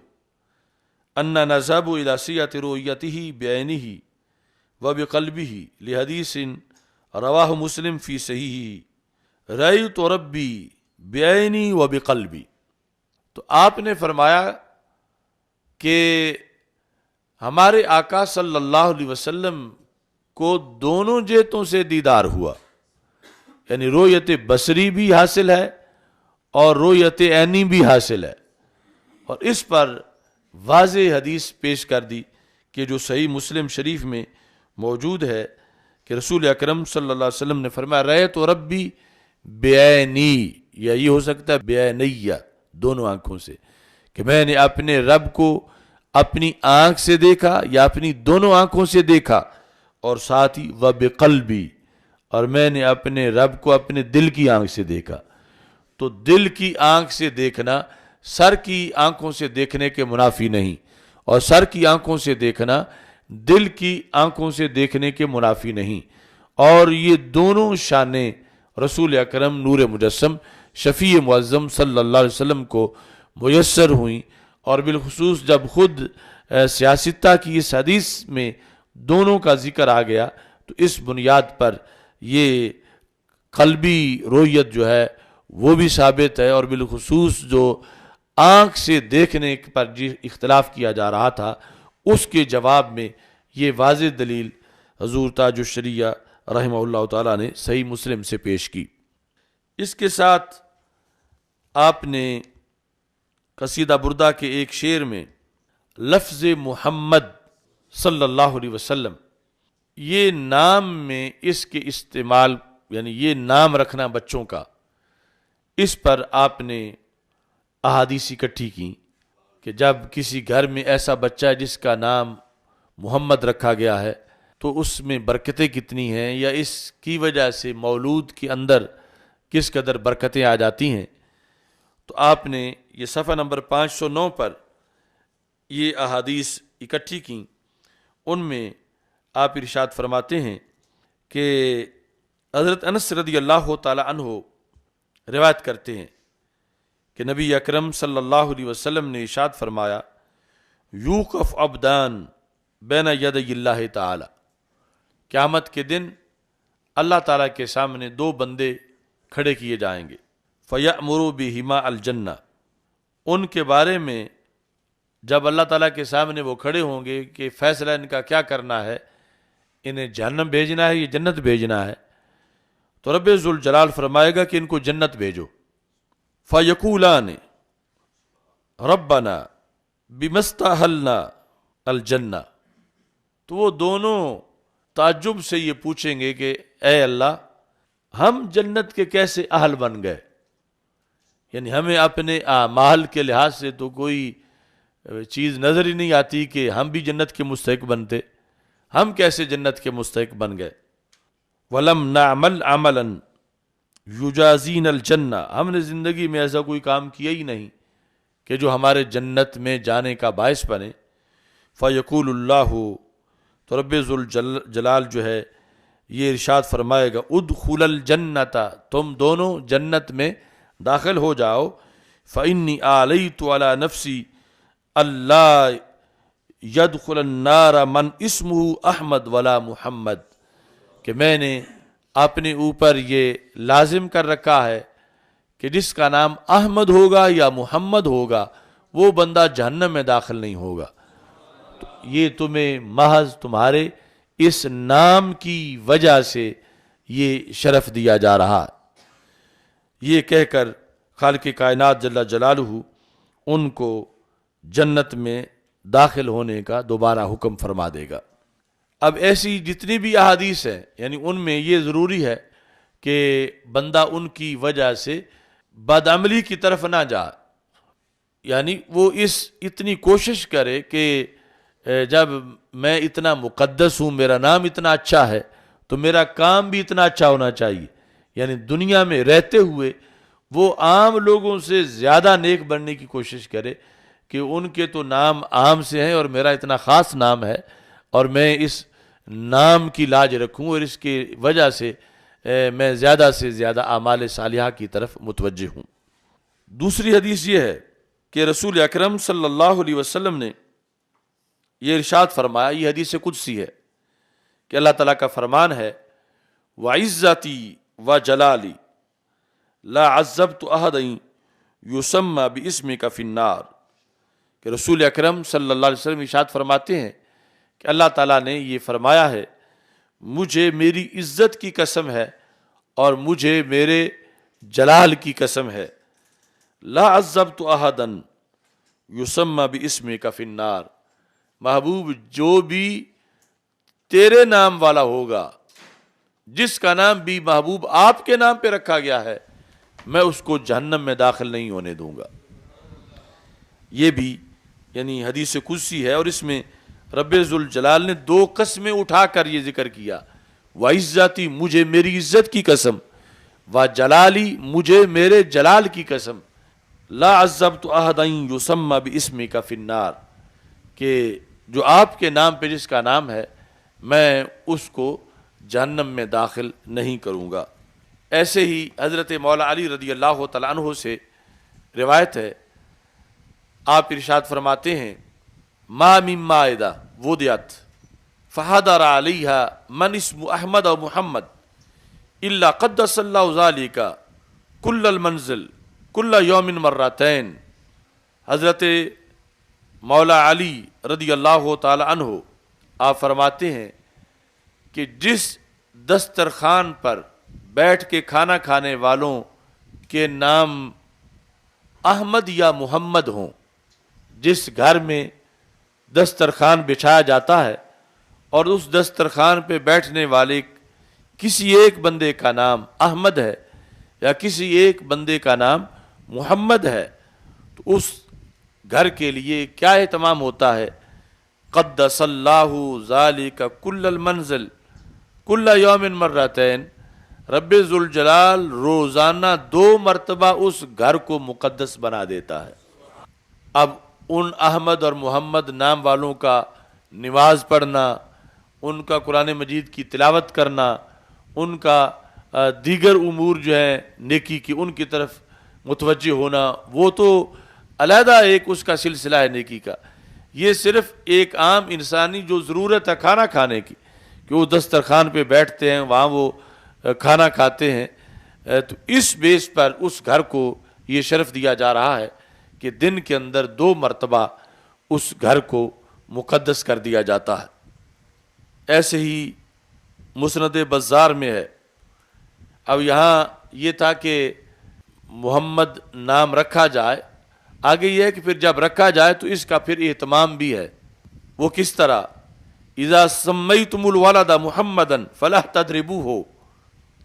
ان نذهب الى صيغة رؤيته بعينه وبقلبه لحديث رواه مسلم في صحیحہ رأيت ربي بعيني وبقلبي۔ تو آپ نے فرمایا کہ ہمارے آقا صلی اللہ علیہ وسلم کو دونوں جہتوں سے دیدار ہوا، یعنی رؤیت بصری بھی حاصل ہے اور رؤیت عینی بھی حاصل ہے، اور اس پر واضح حدیث پیش کر دی کہ جو صحیح مسلم شریف میں موجود ہے کہ رسول اکرم صلی اللہ علیہ وسلم نے فرمایا رأیت ربی بعینی، یا یہ ہو سکتا ہے بعینیہ، دونوں آنکھوں سے، کہ میں نے اپنے رب کو اپنی آنکھ سے دیکھا یا اپنی دونوں آنکھوں سے دیکھا، اور ساتھ ہی وبقلبی، اور میں نے اپنے رب کو اپنے دل کی آنکھ سے دیکھا۔ تو دل کی آنکھ سے دیکھنا سر کی آنکھوں سے دیکھنے کے منافی نہیں، اور سر کی آنکھوں سے دیکھنا دل کی آنکھوں سے دیکھنے کے منافی نہیں، اور یہ دونوں شانیں رسول اکرم نور مجسم شفیع معظم صلی اللہ علیہ وسلم کو میسر ہوئیں، اور بالخصوص جب خود سیاستہ کی اس حدیث میں دونوں کا ذکر آ گیا تو اس بنیاد پر یہ قلبی رؤیت جو ہے وہ بھی ثابت ہے، اور بالخصوص جو آنکھ سے دیکھنے پر جو اختلاف کیا جا رہا تھا اس کے جواب میں یہ واضح دلیل حضور تاج الشریعہ رحمہ اللہ تعالیٰ نے صحیح مسلم سے پیش کی۔ اس کے ساتھ آپ نے قصیدہ بردہ کے ایک شعر میں لفظ محمد صلی اللہ علیہ وسلم، یہ نام میں اس کے استعمال، یعنی یہ نام رکھنا بچوں کا، اس پر آپ نے احادیث اکٹھی کی کہ جب کسی گھر میں ایسا بچہ ہے جس کا نام محمد رکھا گیا ہے تو اس میں برکتیں کتنی ہیں، یا اس کی وجہ سے مولود کے اندر کس قدر برکتیں آ جاتی ہیں۔ تو آپ نے یہ صفحہ نمبر 509 پر یہ احادیث اکٹھی کی، ان میں آپ ارشاد فرماتے ہیں کہ حضرت انس رضی اللہ تعالی عنہ روایت کرتے ہیں کہ نبی اکرم صلی اللہ علیہ وسلم نے ارشاد فرمایا یوقف عبدان بین یدی اللہ تعالی، قیامت کے دن اللہ تعالیٰ کے سامنے دو بندے کھڑے کیے جائیں گے، فَيَأْمُرُ بِهِمَا الْجَنَّةِ، ان کے بارے میں جب اللہ تعالیٰ کے سامنے وہ کھڑے ہوں گے کہ فیصلہ ان کا کیا کرنا ہے، انہیں جہنم بھیجنا ہے یا جنت بھیجنا ہے، تو رب ذوالجلال فرمائے گا کہ ان کو جنت بھیجو۔ فَيَقُولَانِ رَبَّنَا بِمَا اسْتَأْهَلْنَا الْجَنَّةَ، تو وہ دونوں تعجب سے یہ پوچھیں گے کہ اے اللہ ہم جنت کے کیسے اہل بن گئے، یعنی ہمیں اپنے اعمال کے لحاظ سے تو کوئی چیز نظر ہی نہیں آتی کہ ہم بھی جنت کے مستحق بنتے، ہم کیسے جنت کے مستحق بن گئے۔ وَلَمْ نَعْمَلْ عَمَلًا يُجَازِينَ الْجَنَّةَ، ہم نے زندگی میں ایسا کوئی کام کیا ہی نہیں کہ جو ہمارے جنت میں جانے کا باعث بنے۔ فَيَقُولُ اللَّهُ، تو رب ذوالجلال جو ہے یہ ارشاد فرمائے گا ادخل الجنت، تم دونوں جنت میں داخل ہو جاؤ، فإنی آلیت علی نفسی اللہ یدخل النار من اسمہ احمد ولا محمد، کہ میں نے اپنے اوپر یہ لازم کر رکھا ہے کہ جس کا نام احمد ہوگا یا محمد ہوگا وہ بندہ جہنم میں داخل نہیں ہوگا۔ تو یہ تمہیں محض تمہارے اس نام کی وجہ سے یہ شرف دیا جا رہا ہے۔ یہ کہہ کر خالق کائنات جل جلالہ ان کو جنت میں داخل ہونے کا دوبارہ حکم فرما دے گا۔ اب ایسی جتنی بھی احادیث ہیں، یعنی ان میں یہ ضروری ہے کہ بندہ ان کی وجہ سے بدعملی کی طرف نہ جائے، یعنی وہ اتنی کوشش کرے کہ جب میں اتنا مقدس ہوں، میرا نام اتنا اچھا ہے، تو میرا کام بھی اتنا اچھا ہونا چاہیے، یعنی دنیا میں رہتے ہوئے وہ عام لوگوں سے زیادہ نیک بننے کی کوشش کرے کہ ان کے تو نام عام سے ہیں اور میرا اتنا خاص نام ہے، اور میں اس نام کی لاج رکھوں اور اس کی وجہ سے میں زیادہ سے زیادہ اعمال صالحہ کی طرف متوجہ ہوں۔ دوسری حدیث یہ ہے کہ رسول اکرم صلی اللہ علیہ وسلم نے یہ ارشاد فرمایا، یہ حدیث قدسی ہے کہ اللہ تعالیٰ کا فرمان ہے وَعِزَّتِي وَجَلَالِي لَا عَذَّبْتُ أَحَدًا يُسَمَّى بِاسْمِكَ فِي النَّارِ، کہ رسول اکرم صلی اللہ علیہ وسلم ارشاد فرماتے ہیں کہ اللہ تعالیٰ نے یہ فرمایا ہے، مجھے میری عزت کی قسم ہے اور مجھے میرے جلال کی قسم ہے، لا عذبت احدا یسمى باسمک فی النار، محبوب جو بھی تیرے نام والا ہوگا، جس کا نام بھی محبوب آپ کے نام پہ رکھا گیا ہے، میں اس کو جہنم میں داخل نہیں ہونے دوں گا۔ یہ بھی یعنی حدیث قدسی ہے، اور اس میں رب ذوالجلال نے دو قسمیں اٹھا کر یہ ذکر کیا، وعزتی مجھے میری عزت کی قسم، وجلالی مجھے میرے جلال کی قسم، لا عذبت احدا یسمى باسمک فی النار، کہ جو آپ کے نام پہ جس کا نام ہے میں اس کو جہنم میں داخل نہیں کروں گا۔ ایسے ہی حضرت مولا علی رضی اللہ تعالیٰ عنہ سے روایت ہے، آپ ارشاد فرماتے ہیں ما من مائدہ وضعت فحضر علیہا من اسم احمد و محمد الا قدس اللہ ذالک کل المنزل کل یوم مرتین۔ حضرت مولا علی رضی اللہ تعالی عنہ آپ فرماتے ہیں کہ جس دسترخوان پر بیٹھ کے کھانا کھانے والوں کے نام احمد یا محمد ہوں، جس گھر میں دسترخوان بچھایا جاتا ہے اور اس دسترخوان پہ بیٹھنے والے کسی ایک بندے کا نام احمد ہے یا کسی ایک بندے کا نام محمد ہے، تو اس گھر کے لیے کیا اہتمام ہوتا ہے، قدس اللہ ذالک کل المنزل کل یوم مرتین، رب ذوالجلال روزانہ 2 مرتبہ اس گھر کو مقدس بنا دیتا ہے۔ اب ان احمد اور محمد نام والوں کا نماز پڑھنا، ان کا قرآن مجید کی تلاوت کرنا، ان کا دیگر امور جو ہیں نیکی کی ان کی طرف متوجہ ہونا، وہ تو علیحدہ ایک اس کا سلسلہ ہے نیکی کا۔ یہ صرف ایک عام انسانی جو ضرورت ہے کھانا کھانے کی، کہ وہ دسترخوان پہ بیٹھتے ہیں، وہاں وہ کھانا کھاتے ہیں، تو اس بیس پر اس گھر کو یہ شرف دیا جا رہا ہے کہ دن کے اندر 2 مرتبہ اس گھر کو مقدس کر دیا جاتا ہے۔ ایسے ہی مسند بزار میں ہے۔ اب یہاں یہ تھا کہ محمد نام رکھا جائے، آگے یہ ہے کہ پھر جب رکھا جائے تو اس کا پھر اہتمام بھی ہے۔ وہ کس طرح، اذا سمیتم الولد محمدا فلا تضربوہ،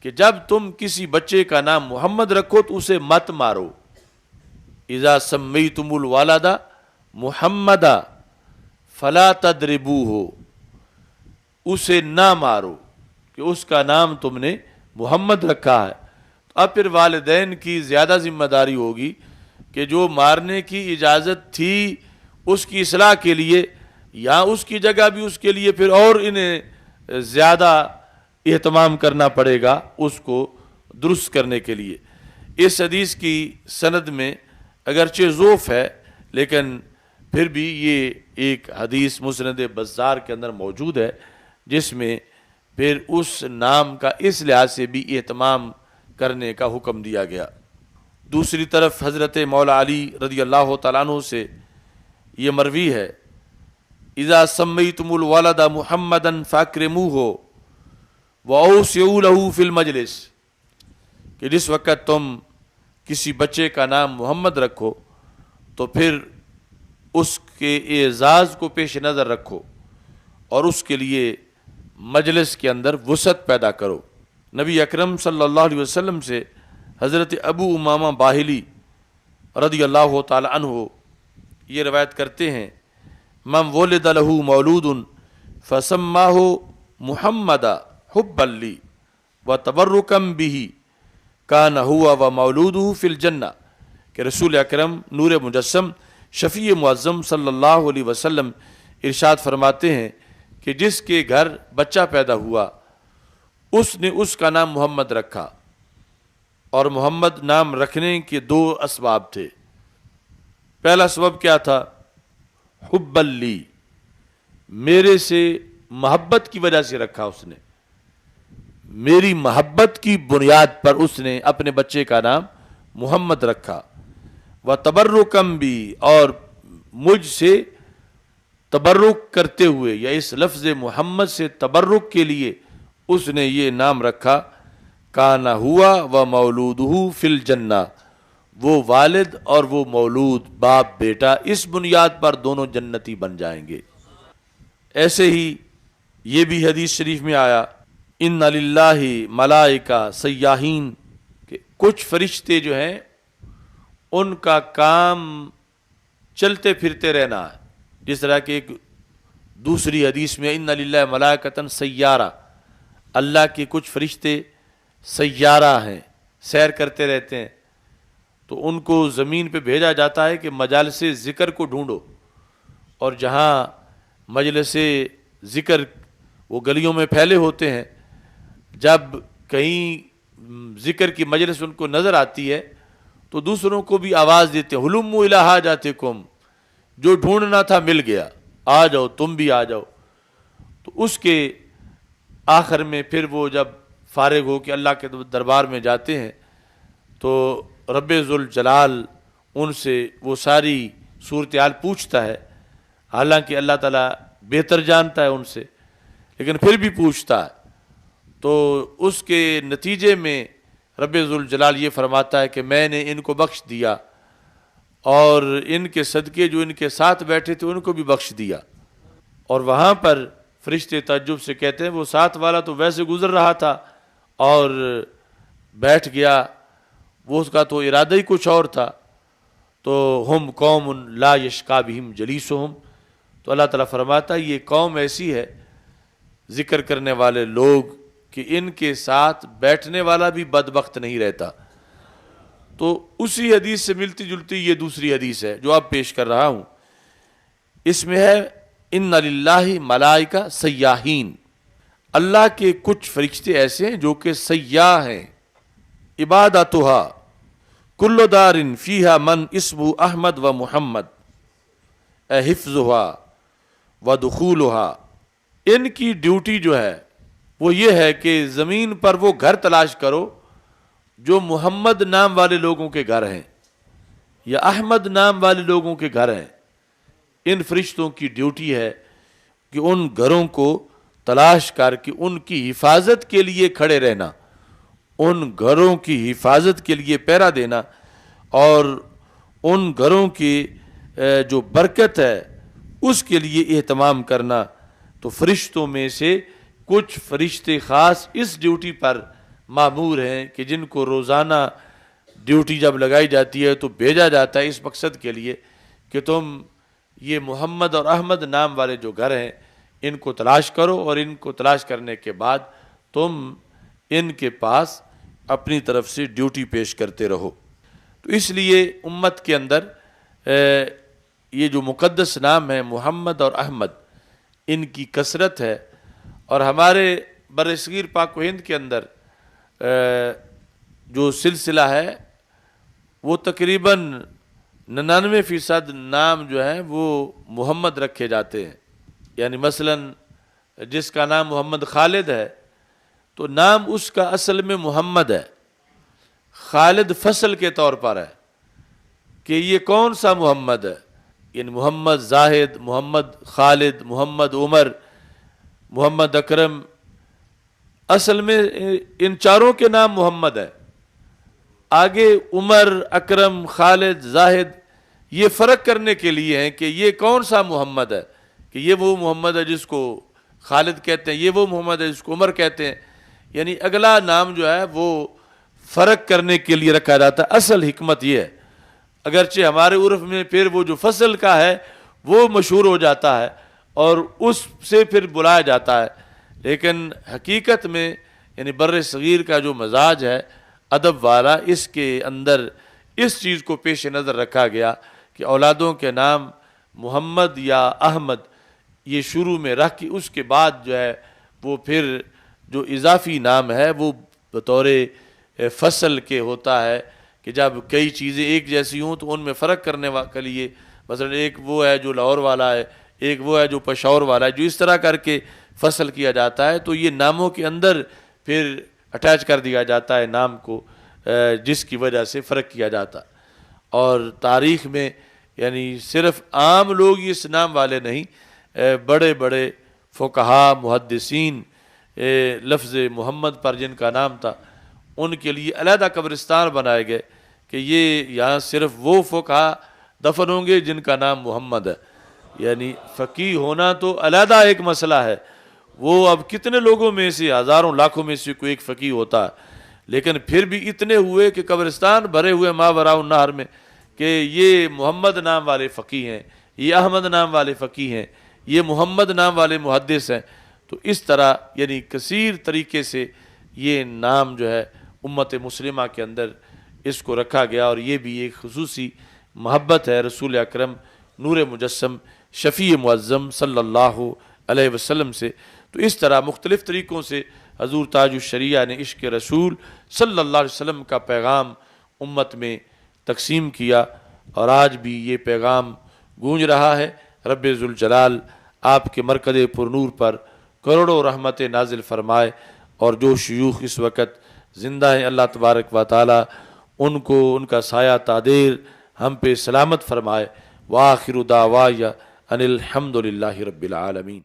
کہ جب تم کسی بچے کا نام محمد رکھو تو اسے مت مارو۔ اذا سمیتم الولد محمدا فلا تضربوہ، اسے نہ مارو، کہ اس کا نام تم نے محمد رکھا ہے۔ اب پھر والدین کی زیادہ ذمہ داری ہوگی کہ جو مارنے کی اجازت تھی اس کی اصلاح کے لیے، یا اس کی جگہ بھی اس کے لیے پھر اور انہیں زیادہ اہتمام کرنا پڑے گا اس کو درست کرنے کے لیے۔ اس حدیث کی سند میں اگرچہ ضعف ہے، لیکن پھر بھی یہ ایک حدیث مسند بزار کے اندر موجود ہے، جس میں پھر اس نام کا اس لحاظ سے بھی اہتمام کرنے کا حکم دیا گیا۔ دوسری طرف حضرت مولا علی رضی اللہ تعالیٰ عنہ سے یہ مروی ہے، اذا سمیتم الولد محمدا فاکرموہ واوسعوا لہ فی المجلس، کہ جس وقت تم کسی بچے کا نام محمد رکھو تو پھر اس کے اعزاز کو پیش نظر رکھو اور اس کے لیے مجلس کے اندر وسعت پیدا کرو۔ نبی اکرم صلی اللہ علیہ وسلم سے حضرت ابو امامہ باہلی رضی اللہ تعالی عنہ یہ روایت کرتے ہیں، من ولد لہ مولود فسماہ محمدا حبا لی وتبرکا بہ کان ہوا ومولودہ فی الجنہ، کہ رسول اکرم نور مجسم شفیع معظم صلی اللہ علیہ وسلم ارشاد فرماتے ہیں کہ جس کے گھر بچہ پیدا ہوا اس نے اس کا نام محمد رکھا، اور محمد نام رکھنے کے دو اسباب تھے۔ پہلا سبب کیا تھا؟ حب لی، میرے سے محبت کی وجہ سے رکھا اس نے، میری محبت کی بنیاد پر اس نے اپنے بچے کا نام محمد رکھا۔ وَتَبَرُّكًا بھی، اور مجھ سے تبرک کرتے ہوئے یا اس لفظ محمد سے تبرک کے لیے اس نے یہ نام رکھا، کان ہوا و مولودہ فی الجنہ، وہ والد اور وہ مولود باپ بیٹا اس بنیاد پر دونوں جنتی بن جائیں گے۔ ایسے ہی یہ بھی حدیث شریف میں آیا، ان للہ ملائکہ سیاحین، کہ کچھ فرشتے جو ہیں ان کا کام چلتے پھرتے رہنا ہے، جس طرح کہ ایک دوسری حدیث میں ان للہ ملائکۃ سیارہ، اللہ کے کچھ فرشتے سیارہ ہیں، سیر کرتے رہتے ہیں، تو ان کو زمین پہ بھیجا جاتا ہے کہ مجالس ذکر کو ڈھونڈو، اور جہاں مجلس ذکر وہ گلیوں میں پھیلے ہوتے ہیں، جب کہیں ذکر کی مجلس ان کو نظر آتی ہے تو دوسروں کو بھی آواز دیتے ہیں، ہلموا الی حاجاتکم، جو ڈھونڈنا تھا مل گیا، آ جاؤ تم بھی آ جاؤ۔ تو اس کے آخر میں پھر وہ جب فارغ ہو کے اللہ کے دربار میں جاتے ہیں تو رب ذوالجلال ان سے وہ ساری صورتحال پوچھتا ہے، حالانکہ اللہ تعالیٰ بہتر جانتا ہے ان سے، لیکن پھر بھی پوچھتا ہے۔ تو اس کے نتیجے میں رب ذوالجلال یہ فرماتا ہے کہ میں نے ان کو بخش دیا، اور ان کے صدقے جو ان کے ساتھ بیٹھے تھے ان کو بھی بخش دیا۔ اور وہاں پر فرشتے تعجب سے کہتے ہیں، وہ ساتھ والا تو ویسے گزر رہا تھا اور بیٹھ گیا، وہ اس کا تو ارادہ ہی کچھ اور تھا۔ تو ہم قوم لا یشقی بہم جلیسہم، تو اللہ تعالیٰ فرماتا ہے یہ قوم ایسی ہے، ذکر کرنے والے لوگ، کہ ان کے ساتھ بیٹھنے والا بھی بدبخت نہیں رہتا۔ تو اسی حدیث سے ملتی جلتی یہ دوسری حدیث ہے جو اب پیش کر رہا ہوں، اس میں ہے ان للہ ملائکہ سیاحین، اللہ کے کچھ فرشتے ایسے ہیں جو کہ سیاح ہیں، عبادتھا کل دار فیہا من اسمہ احمد و محمد حفظھا و دخولھا، ان کی ڈیوٹی جو ہے وہ یہ ہے کہ زمین پر وہ گھر تلاش کرو جو محمد نام والے لوگوں کے گھر ہیں یا احمد نام والے لوگوں کے گھر ہیں۔ ان فرشتوں کی ڈیوٹی ہے کہ ان گھروں کو تلاش کر کے ان کی حفاظت کے لیے کھڑے رہنا، ان گھروں کی حفاظت کے لیے پہرا دینا، اور ان گھروں کی جو برکت ہے اس کے لیے اہتمام کرنا۔ تو فرشتوں میں سے کچھ فرشتے خاص اس ڈیوٹی پر مامور ہیں کہ جن کو روزانہ ڈیوٹی جب لگائی جاتی ہے تو بھیجا جاتا ہے اس مقصد کے لیے کہ تم یہ محمد اور احمد نام والے جو گھر ہیں ان کو تلاش کرو، اور ان کو تلاش کرنے کے بعد تم ان کے پاس اپنی طرف سے ڈیوٹی پیش کرتے رہو۔ تو اس لیے امت کے اندر یہ جو مقدس نام ہے محمد اور احمد، ان کی کثرت ہے، اور ہمارے بر صغیر پاک و ہند کے اندر جو سلسلہ ہے وہ تقریباً 99% نام جو ہیں وہ محمد رکھے جاتے ہیں. یعنی مثلاً جس کا نام محمد خالد ہے تو نام اس کا اصل میں محمد ہے، خالد فصل کے طور پر ہے کہ یہ کون سا محمد ہے. یعنی محمد زاہد، محمد خالد، محمد عمر، محمد اکرم، اصل میں ان چاروں کے نام محمد ہے. آگے عمر، اکرم، خالد، زاہد یہ فرق کرنے کے لیے ہیں کہ یہ کون سا محمد ہے، کہ یہ وہ محمد ہے جس کو خالد کہتے ہیں، یہ وہ محمد ہے جس کو عمر کہتے ہیں. یعنی اگلا نام جو ہے وہ فرق کرنے کے لیے رکھا جاتا ہے. اصل حکمت یہ ہے، اگرچہ ہمارے عرف میں پھر وہ جو فصل کا ہے وہ مشہور ہو جاتا ہے اور اس سے پھر بلایا جاتا ہے، لیکن حقیقت میں یعنی بر صغیر کا جو مزاج ہے ادب والا، اس کے اندر اس چیز کو پیش نظر رکھا گیا کہ اولادوں کے نام محمد یا احمد یہ شروع میں رکھ کے اس کے بعد جو ہے وہ پھر جو اضافی نام ہے وہ بطور فصل کے ہوتا ہے کہ جب کئی چیزیں ایک جیسی ہوں تو ان میں فرق کرنے کے لیے مثلا ایک وہ ہے جو لاہور والا ہے، ایک وہ ہے جو پشاور والا ہے، جو اس طرح کر کے فصل کیا جاتا ہے تو یہ ناموں کے اندر پھر اٹیچ کر دیا جاتا ہے نام کو، جس کی وجہ سے فرق کیا جاتا. اور تاریخ میں یعنی صرف عام لوگ اس نام والے نہیں، بڑے بڑے فقہا، محدثین لفظ محمد پر جن کا نام تھا ان کے لیے علیحدہ قبرستان بنائے گئے کہ یہ یہاں صرف وہ فقہا دفن ہوں گے جن کا نام محمد ہے. یعنی فقیہ ہونا تو علیحدہ ایک مسئلہ ہے، وہ اب کتنے لوگوں میں سے، ہزاروں لاکھوں میں سے کوئی ایک فقیہ ہوتا ہے، لیکن پھر بھی اتنے ہوئے کہ قبرستان بھرے ہوئے ماوراء النہر میں کہ یہ محمد نام والے فقیہ ہیں، یہ احمد نام والے فقیہ ہیں، یہ محمد نام والے محدث ہیں. تو اس طرح یعنی کثیر طریقے سے یہ نام جو ہے امت مسلمہ کے اندر اس کو رکھا گیا، اور یہ بھی ایک خصوصی محبت ہے رسول اکرم نور مجسم شفیع معظم صلی اللہ علیہ وسلم سے. تو اس طرح مختلف طریقوں سے حضور تاج الشریعہ نے عشق رسول صلی اللہ علیہ وسلم کا پیغام امت میں تقسیم کیا، اور آج بھی یہ پیغام گونج رہا ہے. رب ذوالجلال آپ کے مرکز پرنور پر کروڑوں رحمت نازل فرمائے، اور جو شیوخ اس وقت زندہ ہیں اللہ تبارک و تعالی ان کو ان کا سایہ تادیر ہم پہ سلامت فرمائے. وآخر دعوایا ان الحمد للہ رب العالمین.